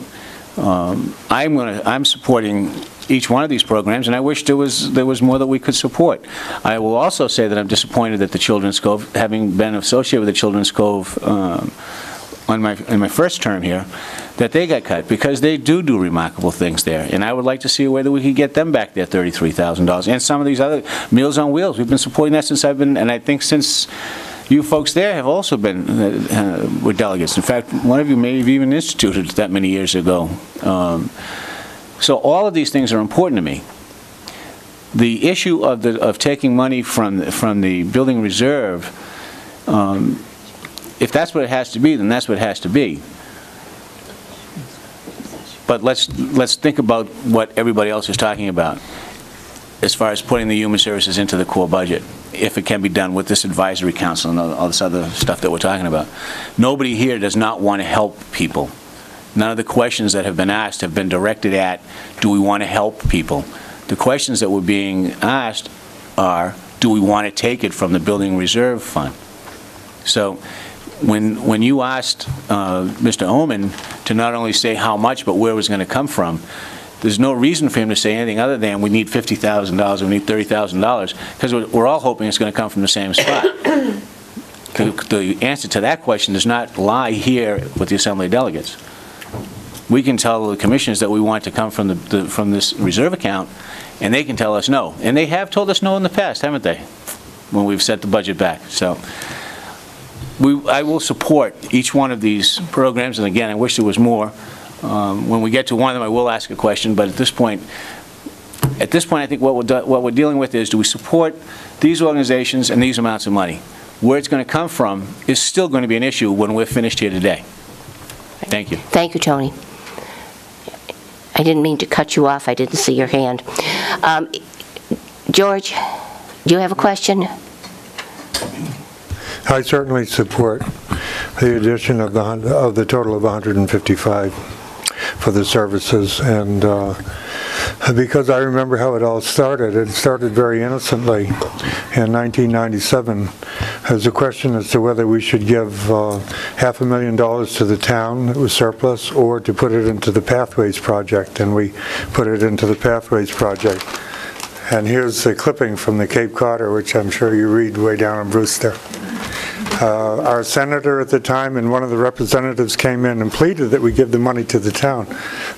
I'm supporting each one of these programs, and I wish there was more that we could support. I will also say that I'm disappointed that the Children's Cove, having been associated with the Children's Cove in my first term here, that they got cut, because they do remarkable things there. And I would like to see a way that we could get them back their $33,000. And some of these other Meals on Wheels, we've been supporting that since I've been, and I think since you folks there have also been with delegates. In fact, one of you may have even instituted that many years ago. So all of these things are important to me. The issue of taking money from the building reserve, if that's what it has to be, then that's what it has to be. But let's think about what everybody else is talking about as far as putting the human services into the core budget, if it can be done with this advisory council and all this other stuff that we're talking about. Nobody here does not want to help people. None of the questions that have been asked have been directed at, do we want to help people? The questions that were being asked are, do we want to take it from the building reserve fund? So when you asked Mr. Oman to not only say how much, but where it was going to come from, there's no reason for him to say anything other than we need $50,000, we need $30,000, because we're all hoping it's going to come from the same spot. The answer to that question does not lie here with the Assembly of Delegates. We can tell the commissioners that we want to come from this reserve account, and they can tell us no. And they have told us no in the past, haven't they, when we've set the budget back. So I will support each one of these programs, and again, I wish there was more. When we get to one of them, I will ask a question, but at this point, I think what we're dealing with is, do we support these organizations and these amounts of money? Where it's going to come from is still going to be an issue when we're finished here today. Thank you. Thank you, Tony. I didn't mean to cut you off. I didn't see your hand. George, do you have a question? I certainly support the addition of the total of 155 for the services, and because I remember how it all started. It started very innocently in 1997 as a question as to whether we should give $500,000 to the town that was surplus, or to put it into the Pathways project, and we put it into the Pathways project. And here's a clipping from the Cape Codder, which I'm sure you read way down in Brewster. Our senator at the time and one of the representatives came in and pleaded that we give the money to the town.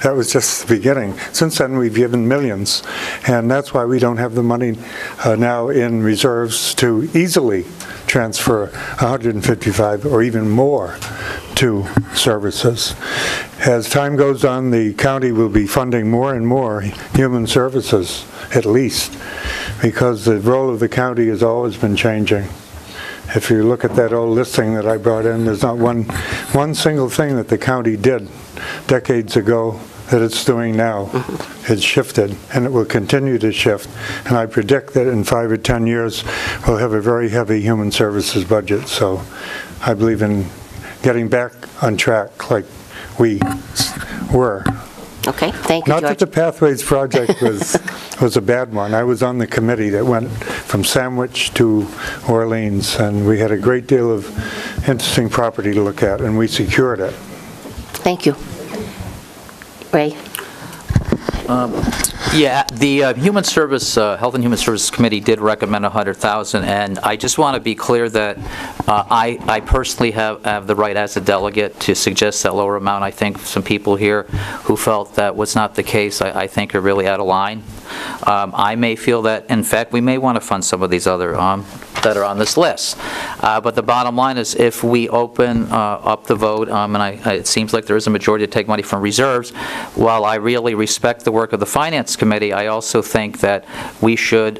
That was just the beginning. Since then, we've given millions, and that's why we don't have the money now in reserves to easily transfer 155 or even more to services. As time goes on, the county will be funding more and more human services, at least, because the role of the county has always been changing. If you look at that old listing that I brought in, there's not one single thing that the county did decades ago that it's doing now. It's shifted, and it will continue to shift. And I predict that in 5 or 10 years, we'll have a very heavy human services budget. So I believe in getting back on track like we were. Okay, thank you, Not George. that the Pathways project was a bad one. I was on the committee that went from Sandwich to Orleans, and we had a great deal of interesting property to look at, and we secured it. Thank you. Ray? Yeah, the Human Service, Health and Human Services Committee did recommend $100,000, and I just want to be clear that I personally have the right as a delegate to suggest that lower amount. I think some people here who felt that was not the case, I think are really out of line. I may feel that, in fact, we may want to fund some of these other that are on this list. But the bottom line is, if we open up the vote, and it seems like there is a majority to take money from reserves, while I really respect the work of the Finance Committee, I also think that we should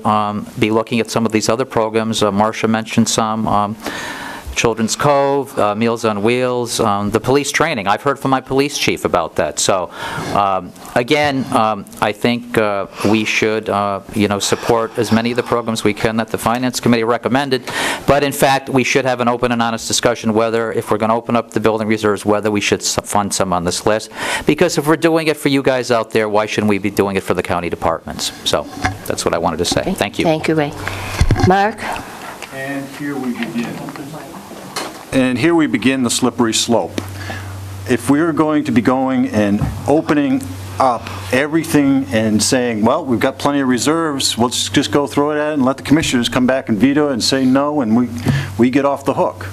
be looking at some of these other programs. Marcia mentioned some. Children's Cove, Meals on Wheels, the police training. I've heard from my police chief about that. So, again, I think we should, support as many of the programs we can that the Finance Committee recommended. But in fact, we should have an open and honest discussion whether, if we're going to open up the building reserves, whether we should fund some on this list. Because if we're doing it for you guys out there, why shouldn't we be doing it for the county departments? So, that's what I wanted to say. Thank you. Thank you, Ray. Mark? And here we begin. And here we begin the slippery slope. If we're going to be going and opening up everything and saying, well, we've got plenty of reserves, let's just go throw it at it and let the commissioners come back and veto it and say no, and we get off the hook.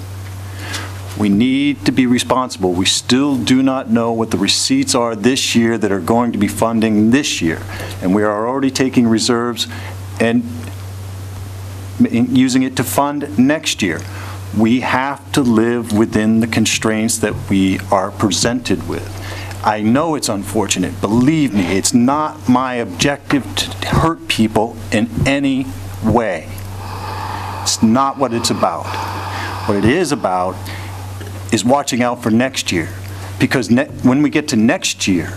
We need to be responsible. We still do not know what the receipts are this year that are going to be funding this year. And we are already taking reserves and using it to fund next year. We have to live within the constraints that we are presented with. I know it's unfortunate. Believe me, it's not my objective to hurt people in any way. It's not what it's about. What it is about is watching out for next year. Because when we get to next year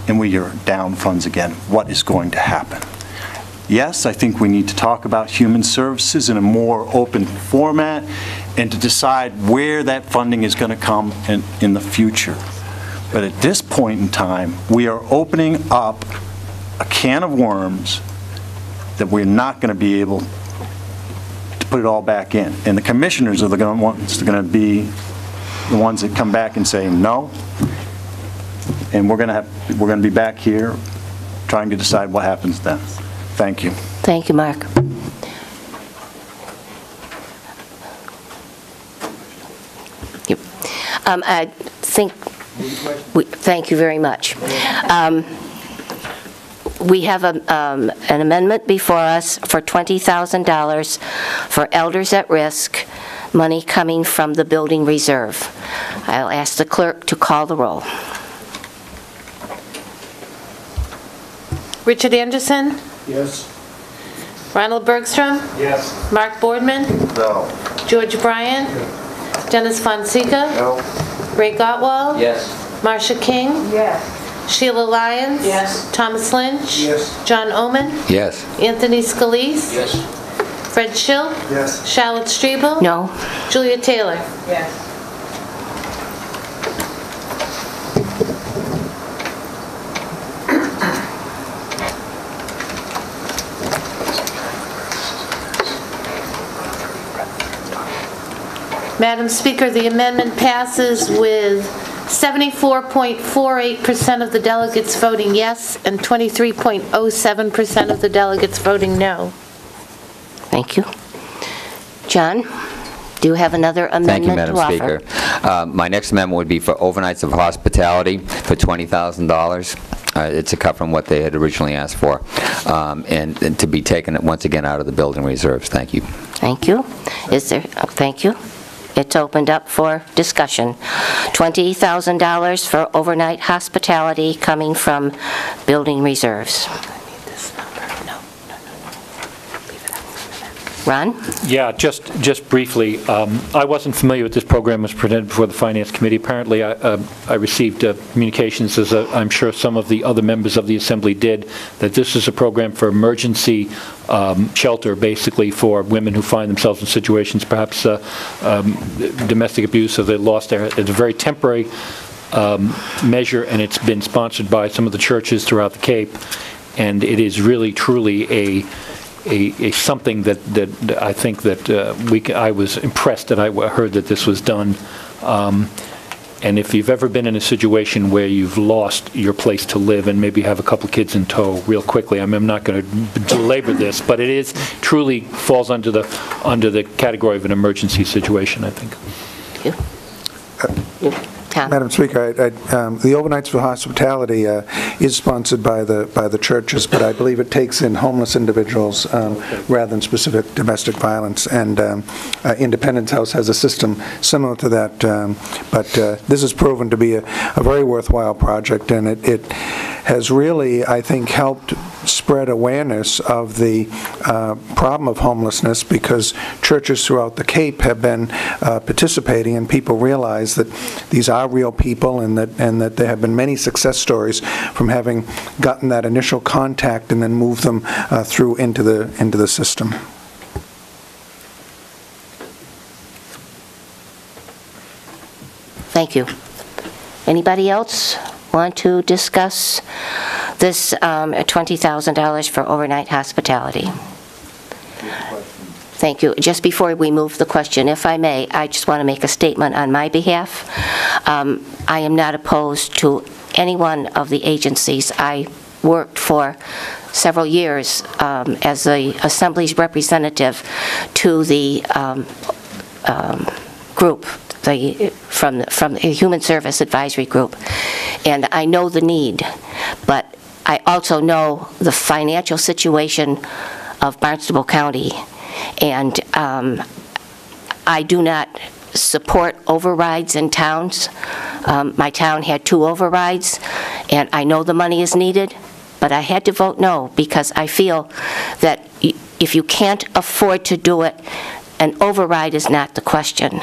and we are down funds again, what is going to happen? Yes, I think we need to talk about human services in a more open format and to decide where that funding is going to come in the future. But at this point in time, we are opening up a can of worms that we're not going to be able to put it all back in. And the commissioners are going to be the ones that come back and say no. And we're going to be back here trying to decide what happens then. Thank you. Thank you, Mark. I think, thank you very much. We have an amendment before us for $20,000 for elders at risk, money coming from the building reserve. I'll ask the clerk to call the roll. Richard Anderson? Yes. Ronald Bergstrom? Yes. Mark Boardman? No. George Bryan? Dennis Fonseca? No. Ray Gottwald? Yes. Marcia King? Yes. Sheila Lyons? Yes. Thomas Lynch? Yes. John Omen? Yes. Anthony Scalise? Yes. Fred Schill? Yes. Charlotte Strebel? No. Julia Taylor? Yes. Madam Speaker, the amendment passes with 74.48% of the delegates voting yes and 23.07% of the delegates voting no. Thank you. John? Do you have another Thank you, amendment Madam to offer? Speaker. My next amendment would be for overnights of hospitality for $20,000. It's a cut from what they had originally asked for, and to be taken once again out of the building reserves. Thank you. Thank you. Is there, thank you. It's opened up for discussion. $20,000 for overnight hospitality coming from building reserves. Ron? Yeah, just briefly, I wasn't familiar with this program as presented before the Finance Committee. Apparently, I received communications, as I'm sure some of the other members of the Assembly did, that this is a program for emergency shelter, basically, for women who find themselves in situations, perhaps domestic abuse, or they lost their... It's a very temporary measure, and it's been sponsored by some of the churches throughout the Cape, and it is really, truly a something that I think that I was impressed that I heard that this was done. And if you've ever been in a situation where you've lost your place to live and maybe have a couple kids in tow real quickly, I'm not going to belabor this, but it is truly falls under the category of an emergency situation, I think. Thank you. Madam Speaker, the overnights for hospitality is sponsored by the churches, but I believe it takes in homeless individuals rather than specific domestic violence. And Independence House has a system similar to that. But this has proven to be a very worthwhile project, and it has really, I think, helped spread awareness of the problem of homelessness, because churches throughout the Cape have been participating, and people realize that these are real people, and that there have been many success stories from having gotten that initial contact and then moved them through into the system. Thank you. Anybody else want to discuss this $20,000 for overnight hospitality? Thank you. Just before we move the question, if I may, I just want to make a statement on my behalf. I am not opposed to any one of the agencies. I worked for several years as the Assembly's representative to the group, from the Human Service Advisory Group, and I know the need, but I also know the financial situation of Barnstable County, and I do not support overrides in towns. My town had 2 overrides, and I know the money is needed, but I had to vote no, because I feel that if you can't afford to do it, an override is not the question.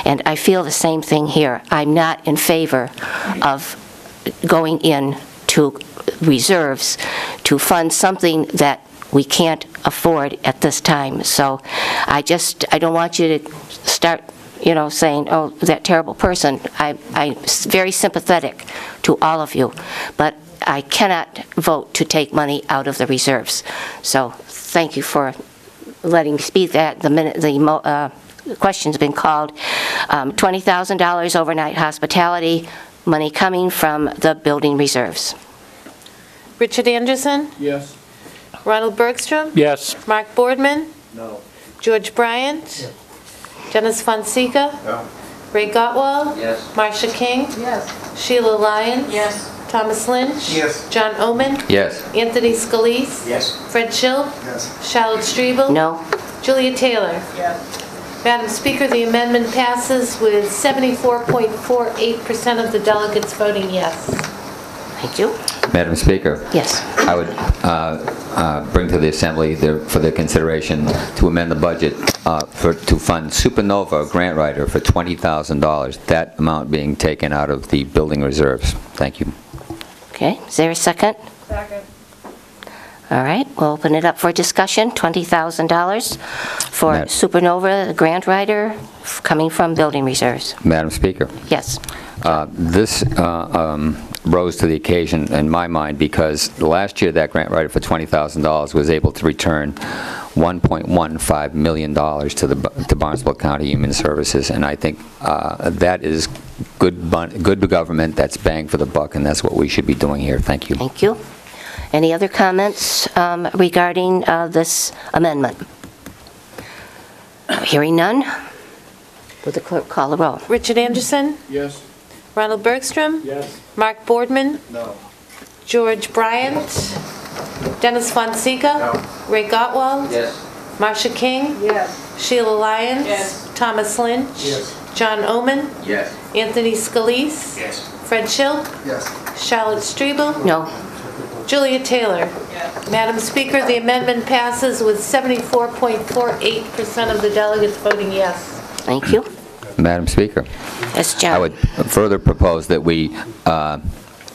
And I feel the same thing here. I'm not in favor of going in to reserves to fund something that we can't afford at this time. So I don't want you to start, saying, oh, that terrible person. I'm very sympathetic to all of you, but I cannot vote to take money out of the reserves. So thank you for letting me speak that the minute the question's been called. $20,000 overnight hospitality, money coming from the building reserves. Richard Anderson? Yes. Ronald Bergstrom? Yes. Mark Boardman? No. George Bryant? Yes. Dennis Fonseca? No. Ray Gottwald? Yes. Marcia King? Yes. Sheila Lyons? Yes. Thomas Lynch? Yes. John Omen? Yes. Anthony Scalise? Yes. Fred Schill? Yes. Charlotte Strebel? No. Julia Taylor? Yes. Madam Speaker, the amendment passes with 74.48% of the delegates voting yes. Thank you. Madam Speaker. Yes. I would bring to the Assembly for their consideration to amend the budget to fund Supernova grant writer for $20,000, that amount being taken out of the building reserves. Thank you. Okay, is there a second? Second. All right, we'll open it up for discussion. $20,000 for Supernova, the grant writer, coming from building reserves. Madam Speaker. Yes. This rose to the occasion in my mind because last year that grant writer for $20,000 was able to return $1.15 million to Barnstable County Human Services, and I think that is good government. That's bang for the buck, and that's what we should be doing here. Thank you. Thank you. Any other comments regarding this amendment? Hearing none, Will the clerk call the roll? Richard Anderson? Yes. Ronald Bergstrom? Yes. Mark Boardman? No. George Bryant? Dennis Fonseca? No. Ray Gottwald? Yes. Marcia King? Yes. Sheila Lyons? Yes. Thomas Lynch? Yes. John Omen? Yes. Anthony Scalise? Yes. Fred Schilk? Yes. Charlotte Strebel? No. Julia Taylor? Madam Speaker, the amendment passes with 74.48% of the delegates voting yes. Thank you. Madam Speaker. Yes, John. I would further propose that we add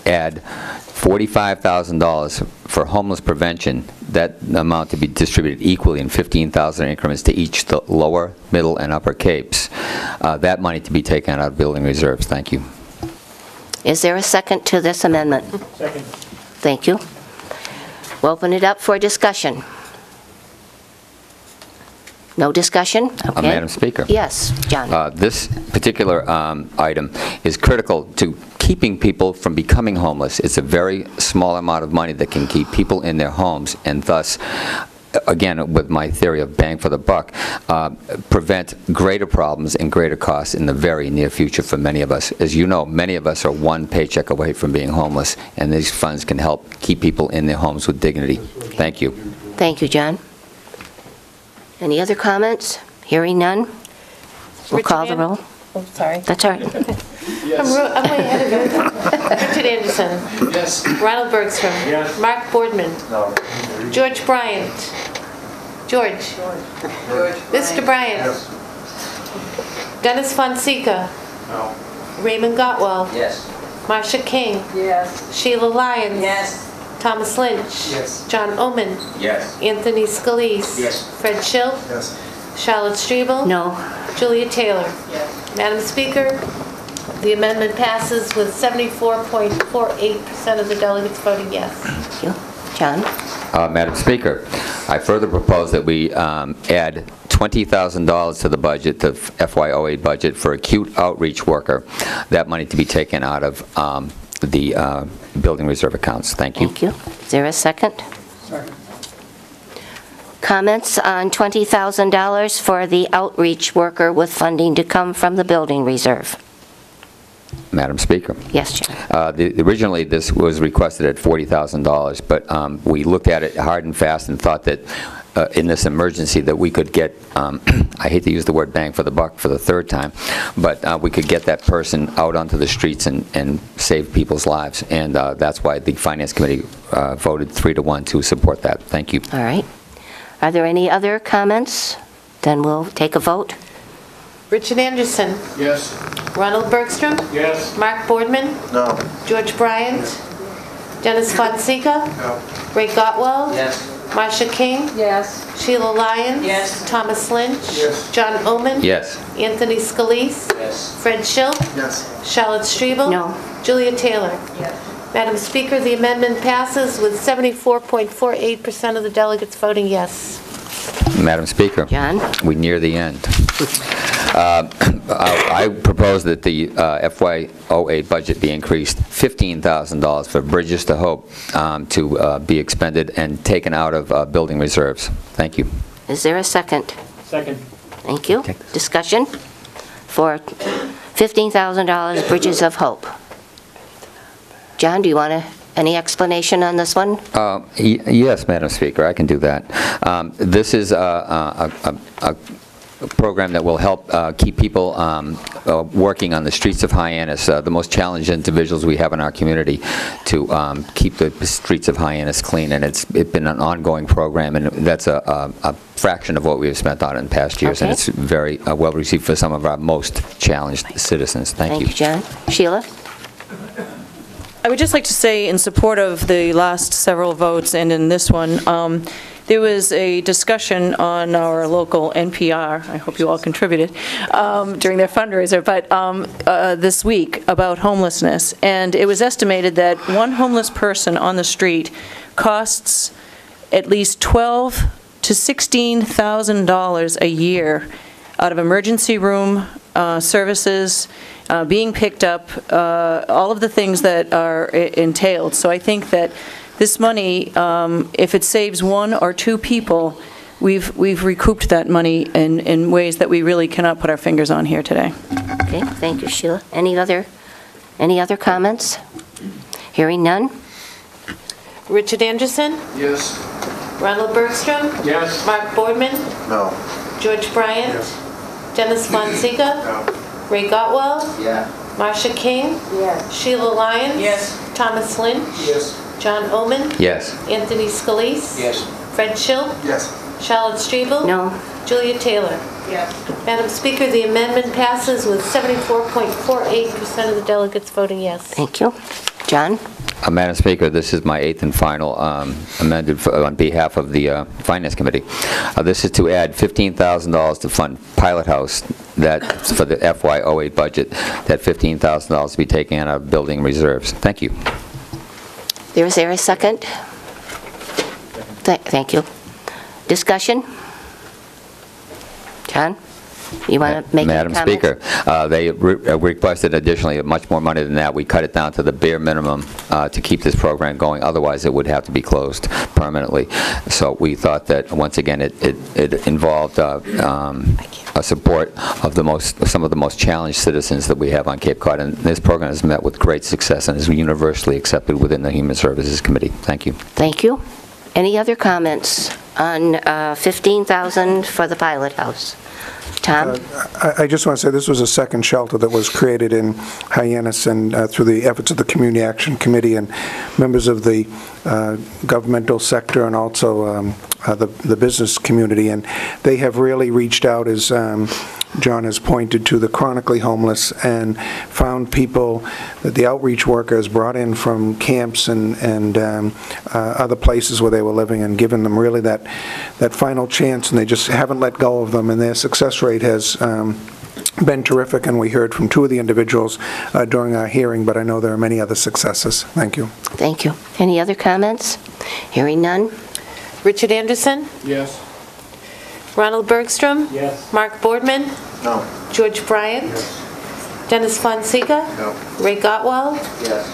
$45,000 for homeless prevention, that amount to be distributed equally in 15,000 increments to each the lower, middle, and upper capes. That money to be taken out of building reserves. Thank you. Is there a second to this amendment? Second. Thank you. We'll open it up for discussion. No discussion? Okay. Madam Speaker. Yes, John. This particular item is critical to keeping people from becoming homeless. It's a very small amount of money that can keep people in their homes, and thus, again, with my theory of bang for the buck, prevent greater problems and greater costs in the very near future for many of us. As you know, many of us are one paycheck away from being homeless, and these funds can help keep people in their homes with dignity. Thank you. Thank you, John. Any other comments? Hearing none? We'll call the roll. Oh, sorry. That's all right. I'm way ahead of you. Richard Anderson? Yes. Ronald Bergstrom? Yes. Mark Boardman? No. George Bryant? George? Mr. Bryant? Yes. Dennis Fonseca? No. Raymond Gottwald? Yes. Marcia King? Yes. Sheila Lyons? Yes. Thomas Lynch? Yes. John Omen? Yes. Anthony Scalise? Yes. Fred Schilk? Yes. Charlotte Strebel? No. Julia Taylor? Yes. Madam Speaker, the amendment passes with 74.48% of the delegates voting yes. Thank you. John? Madam Speaker, I further propose that we add $20,000 to the budget, the FY08 budget, for acute outreach worker. That money to be taken out of the building reserve accounts. Thank you. Thank you. Is there a second? Second. Comments on $20,000 for the outreach worker with funding to come from the building reserve? Madam Speaker. Yes, John. Originally, this was requested at $40,000, but we looked at it hard and fast and thought that in this emergency that we could get, I hate to use the word bang for the buck for the third time, but we could get that person out onto the streets and save people's lives. And that's why the Finance Committee voted 3-1 to support that. Thank you. All right. Are there any other comments? Then we'll take a vote. Richard Anderson? Yes. Ronald Bergstrom? Yes. Mark Boardman? No. George Bryant? Dennis Fonseca? No. Ray Gottwald? Yes. Marcia King? Yes. Sheila Lyons? Yes. Thomas Lynch? Yes. John Omen? Yes. Anthony Scalise? Yes. Fred Schilk? Yes. Charlotte Strebel? No. Julia Taylor? Yes. Madam Speaker, the amendment passes with 74.48% of the delegates voting yes. Madam Speaker. John? We near the end. I propose that the FY08 budget be increased $15,000 for Bridges to Hope to be expended and taken out of building reserves. Thank you. Is there a second? Second. Thank you. Discussion for $15,000 Bridges of Hope. John, do you want any explanation on this one? Yes, Madam Speaker, I can do that. This is a program that will help keep people working on the streets of Hyannis, the most challenged individuals we have in our community, to keep the streets of Hyannis clean. And it's been an ongoing program, and that's a fraction of what we've spent on it in past years. Okay. And it's very well received for some of our most challenged citizens. Thank you. John. Sheila? I would just like to say, in support of the last several votes and in this one, there was a discussion on our local NPR, I hope you all contributed, during their fundraiser, but this week about homelessness. And it was estimated that one homeless person on the street costs at least $12,000 to $16,000 a year out of emergency room services, being picked up, all of the things that are entailed. So I think that this money, if it saves one or two people, we've recouped that money in ways that we really cannot put our fingers on here today. Okay, thank you, Sheila. Any other comments? Hearing none? Richard Anderson? Yes. Ronald Bergstrom? Yes. Mark Boardman? No. George Bryant? Yes. Dennis Fonseca? No. Ray Gottwell? Yeah. Marcia King? Yes. Sheila Lyons? Yes. Thomas Lynch? Yes. John Omen? Yes. Anthony Scalise? Yes. Fred Schill? Yes. Charlotte Strebel? No. Julia Taylor? Yes. Madam Speaker, the amendment passes with 74.48% of the delegates voting yes. Thank you. John? Madam Speaker, this is my 8th and final amended on behalf of the Finance Committee. This is to add $15,000 to fund Pilot House, that for the FY08 budget, that $15,000 to be taken out of building reserves. Thank you. Is there a second? Thank you. Discussion? John? You want to make Madam any comments? Speaker, they requested additionally much more money than that. We cut it down to the bare minimum to keep this program going. Otherwise, it would have to be closed permanently. So we thought that, once again, it involved a support of some of the most challenged citizens that we have on Cape Cod. And this program has met with great success and is universally accepted within the Human Services Committee. Thank you. Thank you. Any other comments on $15,000 for the Pilot House? Tom? I just want to say this was a second shelter that was created in Hyannis and through the efforts of the Community Action Committee and members of the governmental sector and also the business community. And they have really reached out, as John has pointed to, the chronically homeless and found people that the outreach workers brought in from camps and other places where they were living and given them really that final chance, and they just haven't let go of them, and their success rate has been terrific, and we heard from 2 of the individuals during our hearing, but I know there are many other successes. Thank you. Thank you. Any other comments? Hearing none? Richard Anderson? Yes. Ronald Bergstrom? Yes. Mark Boardman? No. George Bryant? Yes. Dennis Fonseca? No. Ray Gottwell? Yes.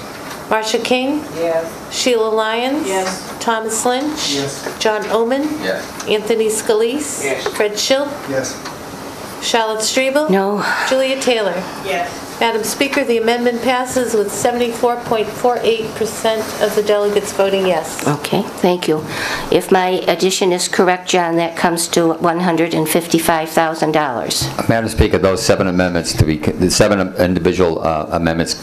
Marcia King? Yes. Sheila Lyons? Yes. Thomas Lynch? Yes. John Omen? Yes. Anthony Scalise? Yes. Fred Schill? Yes. Charlotte Strebel? No. Julia Taylor? Yes. Madam Speaker, the amendment passes with 74.48% of the delegates voting yes. Okay, thank you. If my addition is correct, John, that comes to $155,000. Madam Speaker, those 7 amendments the 7 individual amendments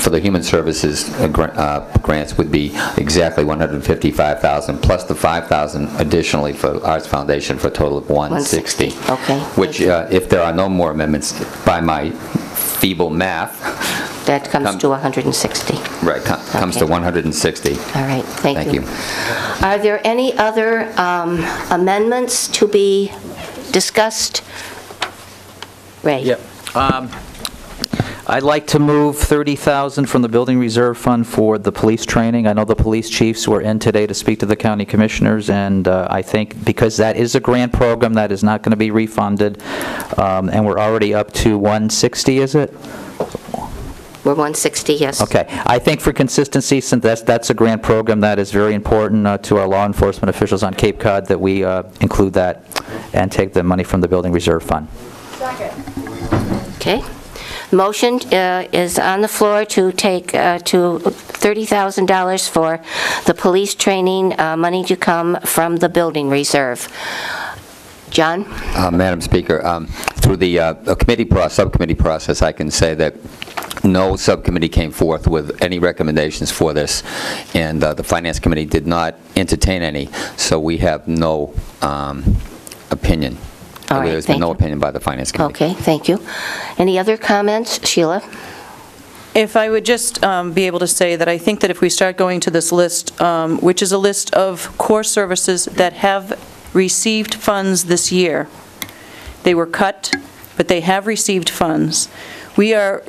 for the Human Services grants would be exactly $155,000 plus the $5,000 additionally for Arts Foundation for a total of $160. Okay. Which, if there are no more amendments, by my feeble math, that comes to 160. Right, comes to 160. All right, thank you. Thank you. Are there any other amendments to be discussed? Ray? Yep. I'd like to move $30,000 from the Building Reserve Fund for the police training. I know the police chiefs were in today to speak to the county commissioners, and I think because that is a grant program that is not going to be refunded, and we're already up to 160, is it? We're 160, yes. Okay. I think for consistency, since that's a grant program that is very important to our law enforcement officials on Cape Cod, that we include that and take the money from the Building Reserve Fund. Second. Okay. Motion is on the floor to take to $30,000 for the police training, money to come from the building reserve. John? Madam Speaker, through the subcommittee process, I can say that no subcommittee came forth with any recommendations for this, and the Finance Committee did not entertain any, so we have no opinion. All right, There's been no opinion by the Finance Committee. Okay, thank you. Any other comments? Sheila? If I would just be able to say that I think that if we start going to this list, which is a list of core services that have received funds this year, they were cut, but they have received funds. We are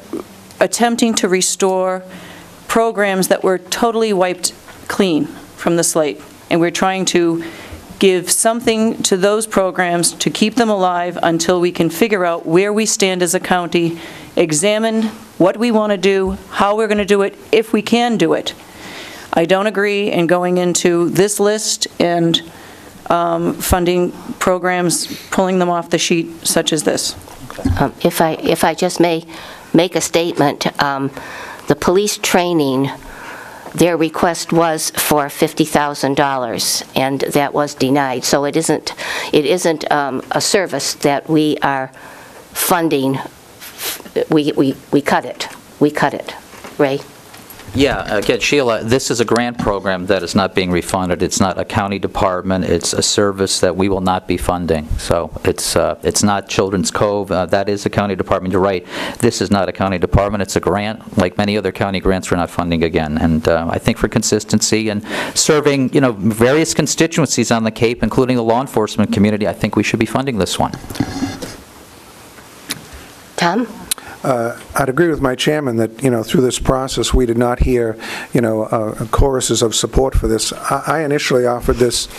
attempting to restore programs that were totally wiped clean from the slate, and we're trying to give something to those programs to keep them alive until we can figure out where we stand as a county, examine what we want to do, how we're going to do it, if we can do it. I don't agree in going into this list and funding programs, pulling them off the sheet such as this. If I just may make a statement, the police training, their request was for $50,000, and that was denied. So it isn't a service that we are funding. We cut it. We cut it. Ray? Yeah, again, Sheila, this is a grant program that is not being refunded. It's not a county department. It's a service that we will not be funding. So it's not Children's Cove. That is a county department. You're right. This is not a county department. It's a grant. Like many other county grants, we're not funding again. And I think for consistency and serving, various constituencies on the Cape, including the law enforcement community, I think we should be funding this one. Tom? I'd agree with my chairman that, through this process, we did not hear, choruses of support for this. I initially offered this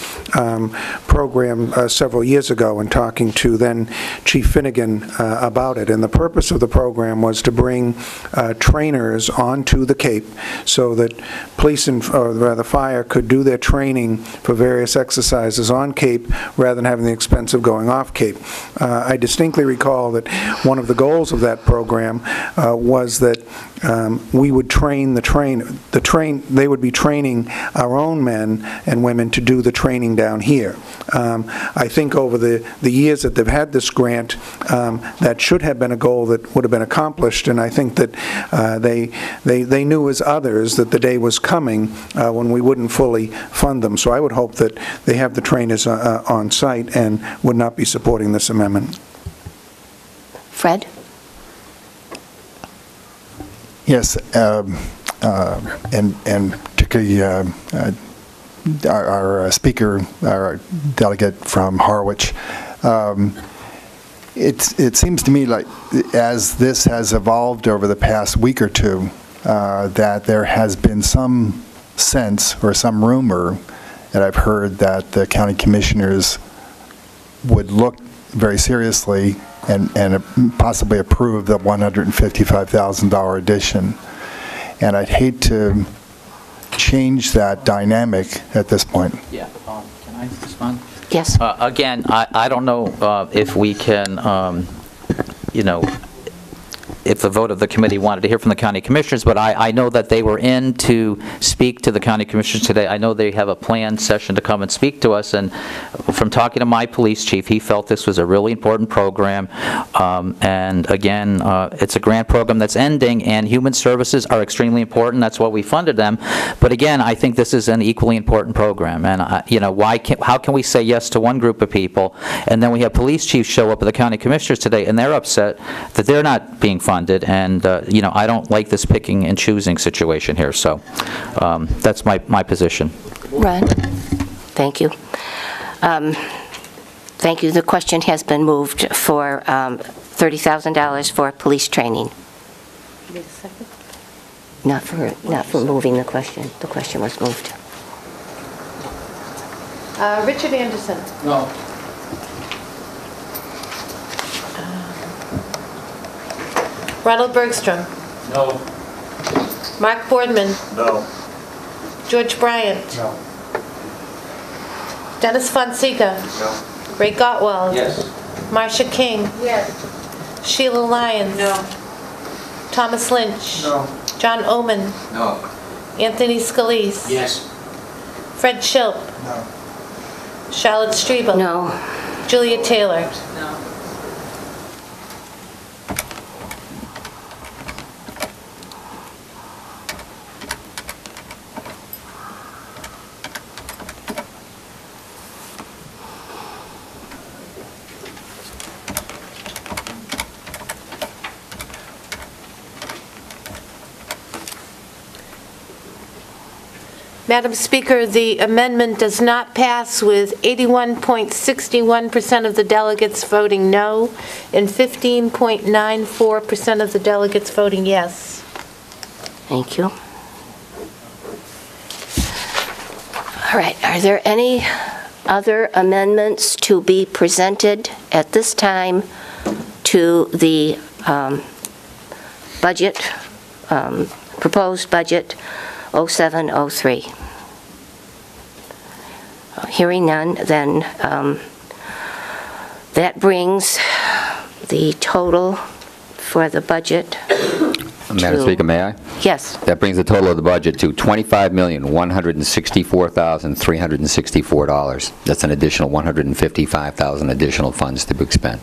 program several years ago in talking to then Chief Finnegan about it. And the purpose of the program was to bring trainers onto the Cape so that police or rather fire could do their training for various exercises on Cape rather than having the expense of going off Cape. I distinctly recall that one of the goals of that program was that we would train they would be training our own men and women to do the training down here. I think over the years that they've had this grant, that should have been a goal that would have been accomplished, and I think that they knew as others that the day was coming when we wouldn't fully fund them. So I would hope that they have the trainers on site and would not be supporting this amendment. Fred? Yes, and particularly our speaker, our delegate from Harwich, it seems to me like as this has evolved over the past week or two, that there has been some sense or some rumor that I've heard that the county commissioners would look very seriously and possibly approve the $155,000 addition. And I'd hate to change that dynamic at this point. Yeah, can I respond? Yes. Again, I don't know if we can, if the vote of the committee wanted to hear from the county commissioners, but I know that they were in to speak to the county commissioners today. I know they have a planned session to come and speak to us, and from talking to my police chief, he felt this was a really important program. And again, it's a grant program that's ending, and human services are extremely important. That's why we funded them. But again, I think this is an equally important program. And how can we say yes to one group of people, and then we have police chiefs show up at the county commissioners today, and they're upset that they're not being funded? And I don't like this picking and choosing situation here. So that's my position. Ron? Thank you. Thank you. The question has been moved for $30,000 for police training. Need a second? Not for moving the question. The question was moved. Richard Anderson? No. Ronald Bergstrom? No. Mark Boardman? No. George Bryant? No. Dennis Fonseca? No. Ray Gottwald? Yes. Marcia King? Yes. Sheila Lyons? No. Thomas Lynch? No. John Oman? No. Anthony Scalise? Yes. Fred Schilp? No. Charlotte Strebel? No. Julia Taylor? No. Madam Speaker, the amendment does not pass with 81.61% of the delegates voting no and 15.94% of the delegates voting yes. Thank you. All right. Are there any other amendments to be presented at this time to the budget, proposed budget 0703? Hearing none, then that brings the total for the budget. Madam Speaker, may I? Yes. That brings the total of the budget to $25,164,364. That's an additional $155,000 additional funds to be expended.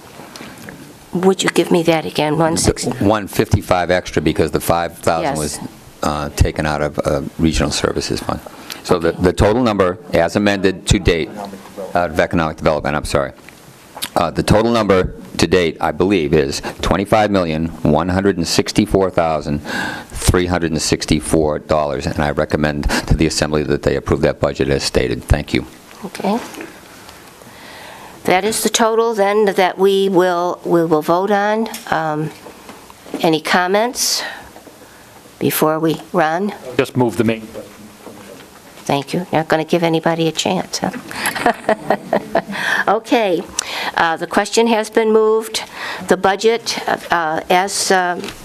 Would you give me that again? 160. 155 extra because the 5,000 Yes. was taken out of Regional Services Fund. So the total number, as amended to date, of Economic Development, I'm sorry. The total number to date, I believe, is $25,164,364, and I recommend to the Assembly that they approve that budget as stated. Thank you. Okay. That is the total, then, that we will vote on. Any comments before we run? Just move the main. Thank you. Not going to give anybody a chance, huh? Okay. The question has been moved. The budget, as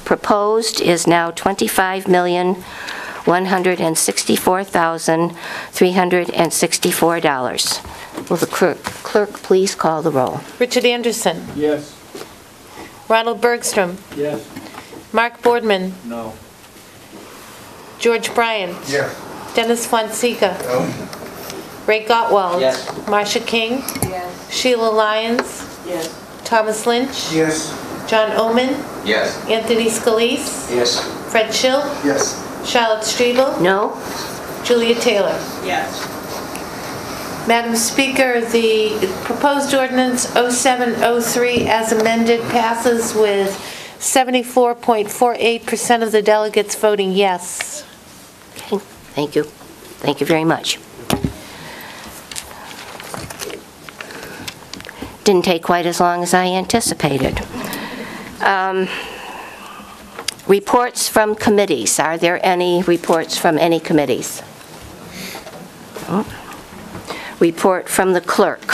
proposed, is now $25,164,364. Will the clerk please call the roll? Richard Anderson. Yes. Ronald Bergstrom. Yes. Mark Boardman. No. George Bryant. Yes. Dennis Fonseca. Ray Gottwald. Yes. Marcia King. Yes. Sheila Lyons. Yes. Thomas Lynch. Yes. John Oman. Yes. Anthony Scalise. Yes. Fred Schill. Yes. Charlotte Striebel. No? Julia Taylor. Yes. Madam Speaker, the proposed ordinance 0703 as amended passes with 74.48% of the delegates voting yes. Okay. Thank you. Thank you very much. Didn't take quite as long as I anticipated. Reports from committees. Are there any reports from any committees? Oh. Report from the clerk.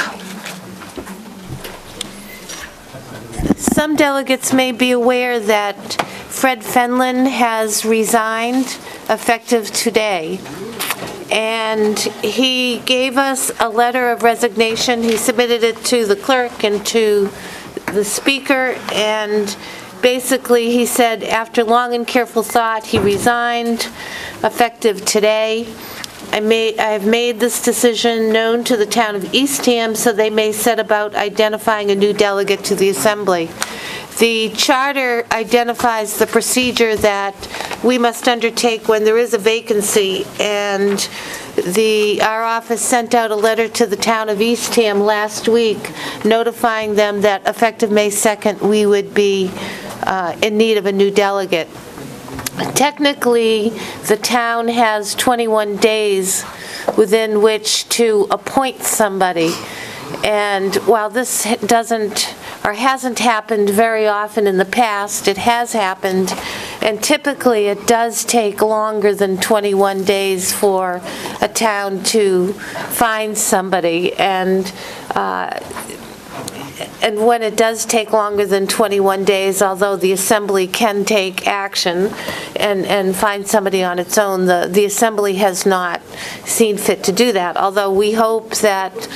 Some delegates may be aware that Fred Fenlon has resigned effective today. And he gave us a letter of resignation. He submitted it to the clerk and to the speaker, and basically he said after long and careful thought he resigned effective today. I have made this decision known to the town of Eastham so they may set about identifying a new delegate to the Assembly. The charter identifies the procedure that we must undertake when there is a vacancy, and our office sent out a letter to the town of Eastham last week notifying them that effective May 2nd we would be in need of a new delegate. Technically, the town has 21 days within which to appoint somebody. And while this doesn't or hasn't happened very often in the past, it has happened. And typically, it does take longer than 21 days for a town to find somebody. And when it does take longer than 21 days, although the Assembly can take action and find somebody on its own, the Assembly has not seen fit to do that. Although we hope that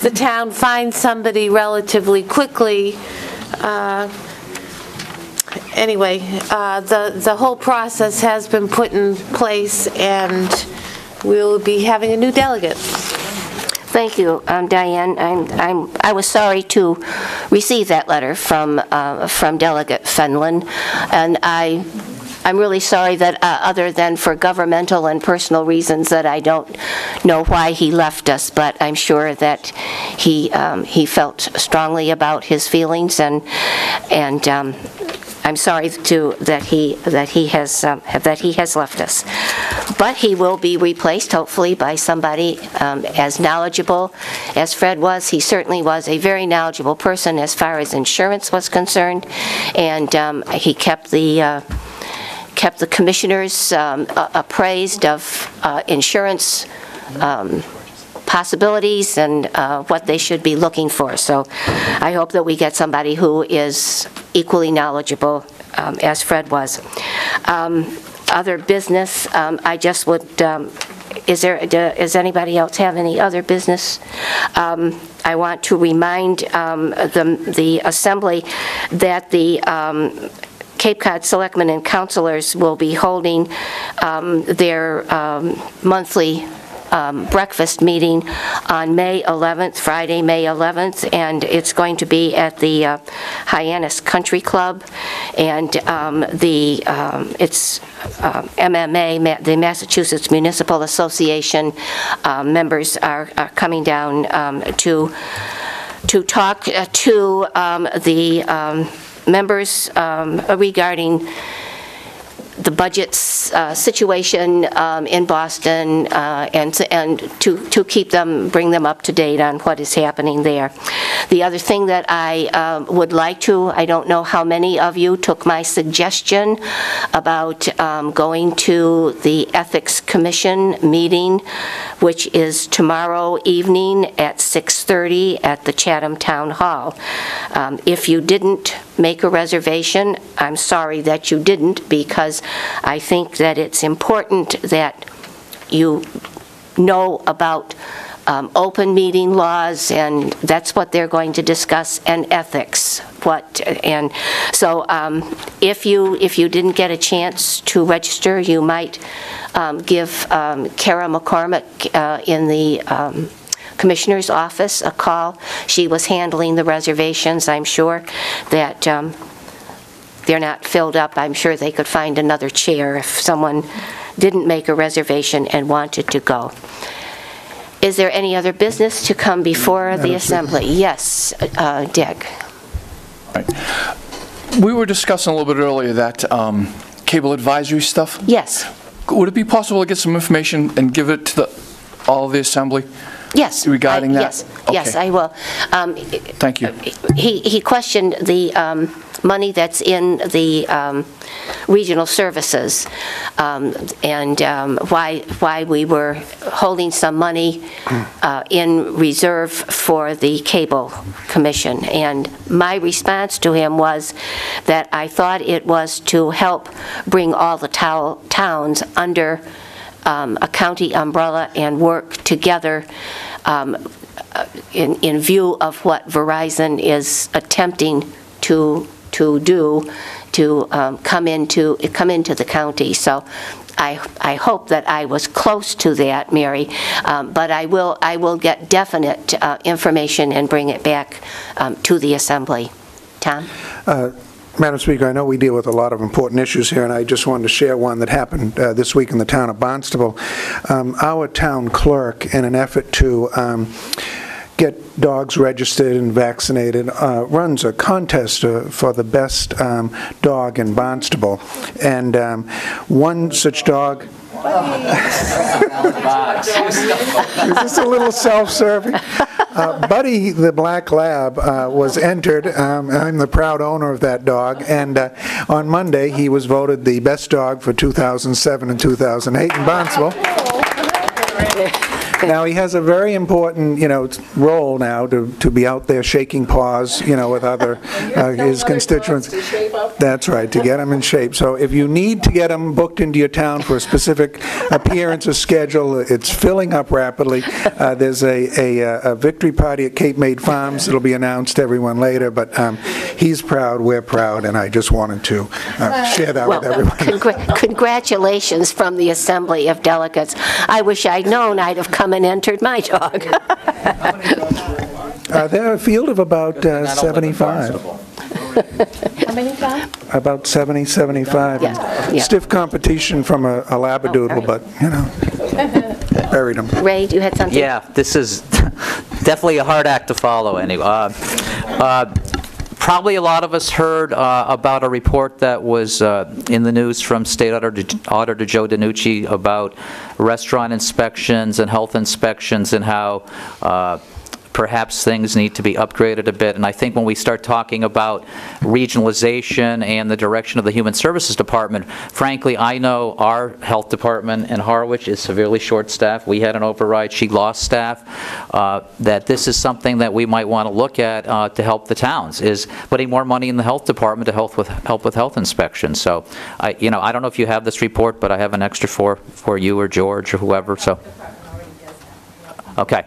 the town finds somebody relatively quickly. Anyway, the whole process has been put in place, and we'll be having a new delegate. Thank you, Diane. I was sorry to receive that letter from Delegate Fenlon, and I'm really sorry that other than for governmental and personal reasons that I don't know why he left us, but I'm sure that he felt strongly about his feelings, and I'm sorry that he has left us. But he will be replaced, hopefully, by somebody as knowledgeable as Fred was. He certainly was a very knowledgeable person as far as insurance was concerned, and he kept the commissioners appraised of insurance possibilities and what they should be looking for. So I hope that we get somebody who is equally knowledgeable as Fred was. Other business, I just would Does anybody else have any other business? I want to remind the Assembly that the Cape Cod Selectmen and Councilors will be holding their monthly breakfast meeting on May 11th, Friday, May 11th, and it's going to be at the Hyannis Country Club, and it's MMA, the Massachusetts Municipal Association members are coming down to talk to the members regarding the budget situation in Boston, and to keep them, bring them up to date on what is happening there. The other thing that I would like to, I don't know how many of you took my suggestion about going to the Ethics Commission meeting, which is tomorrow evening at 6:30 at the Chatham Town Hall. If you didn't make a reservation, I'm sorry that you didn't, because I think that it's important that you know about open meeting laws, and that's what they're going to discuss, and ethics. And so if you didn't get a chance to register, you might give Kara McCormick in the Commissioner's office a call. She was handling the reservations. I'm sure that they're not filled up. I'm sure they could find another chair if someone didn't make a reservation and wanted to go. Is there any other business to come before the Assembly? Yes, Dick. Right. We were discussing a little bit earlier that cable advisory stuff. Yes. Would it be possible to get some information and give it to all of the Assembly? Yes. Regarding that? Yes, okay. Yes, I will. Thank you. He questioned the money that's in the regional services, and why we were holding some money in reserve for the Cable Commission. And my response to him was that I thought it was to help bring all the towns under a county umbrella and work together in view of what Verizon is attempting to do, to come into the county. So I hope that I was close to that, Mary, but I will get definite information and bring it back to the Assembly. Tom? Madam Speaker, I know we deal with a lot of important issues here, and I just wanted to share one that happened this week in the town of Barnstable. Our town clerk, in an effort to get dogs registered and vaccinated, runs a contest for the best dog in Barnstable. And one such dog... Is this a little self-serving? Buddy, the black lab, was entered. I'm the proud owner of that dog, and on Monday he was voted the best dog for 2007 and 2008 in Barnstable. Now, he has a very important, role now to be out there shaking paws, with other his constituents. That's right, to get them in shape. So if you need to get them booked into your town for a specific appearance or schedule, it's filling up rapidly. There's a victory party at Cape May Farms. It'll be announced to everyone later, but he's proud, we're proud, and I just wanted to share that with everyone. Congratulations from the Assembly of Delegates. I wish I'd known I'd have come and entered my dog. They're a field of about 75. How many times? About 70, 75. Yeah. Stiff competition from a Labradoodle, but, buried him. Ray, you had something? Yeah, this is definitely a hard act to follow anyway. Probably a lot of us heard about a report that was in the news from State Auditor Joe DiNucci about restaurant inspections and health inspections, and how perhaps things need to be upgraded a bit. And I think when we start talking about regionalization and the direction of the Human Services Department, frankly, I know our health department in Harwich is severely short-staffed. We had an override. She lost staff. That this is something that we might want to look at to help the towns, is putting more money in the health department to help with health inspections. So, I don't know if you have this report, but I have an extra for you or George or whoever. So, okay.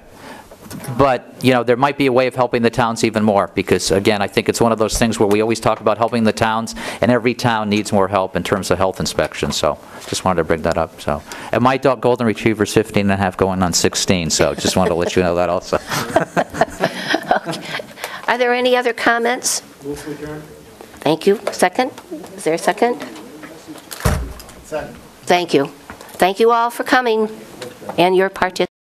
But, there might be a way of helping the towns even more, because, again, I think it's one of those things where we always talk about helping the towns, and every town needs more help in terms of health inspections. So just wanted to bring that up. So, and my golden retriever's 15 and a half, going on 16, so just wanted to let you know that also. Okay. Are there any other comments? Thank you. Second? Is there a second? Second. Thank you. Thank you all for coming and your participation.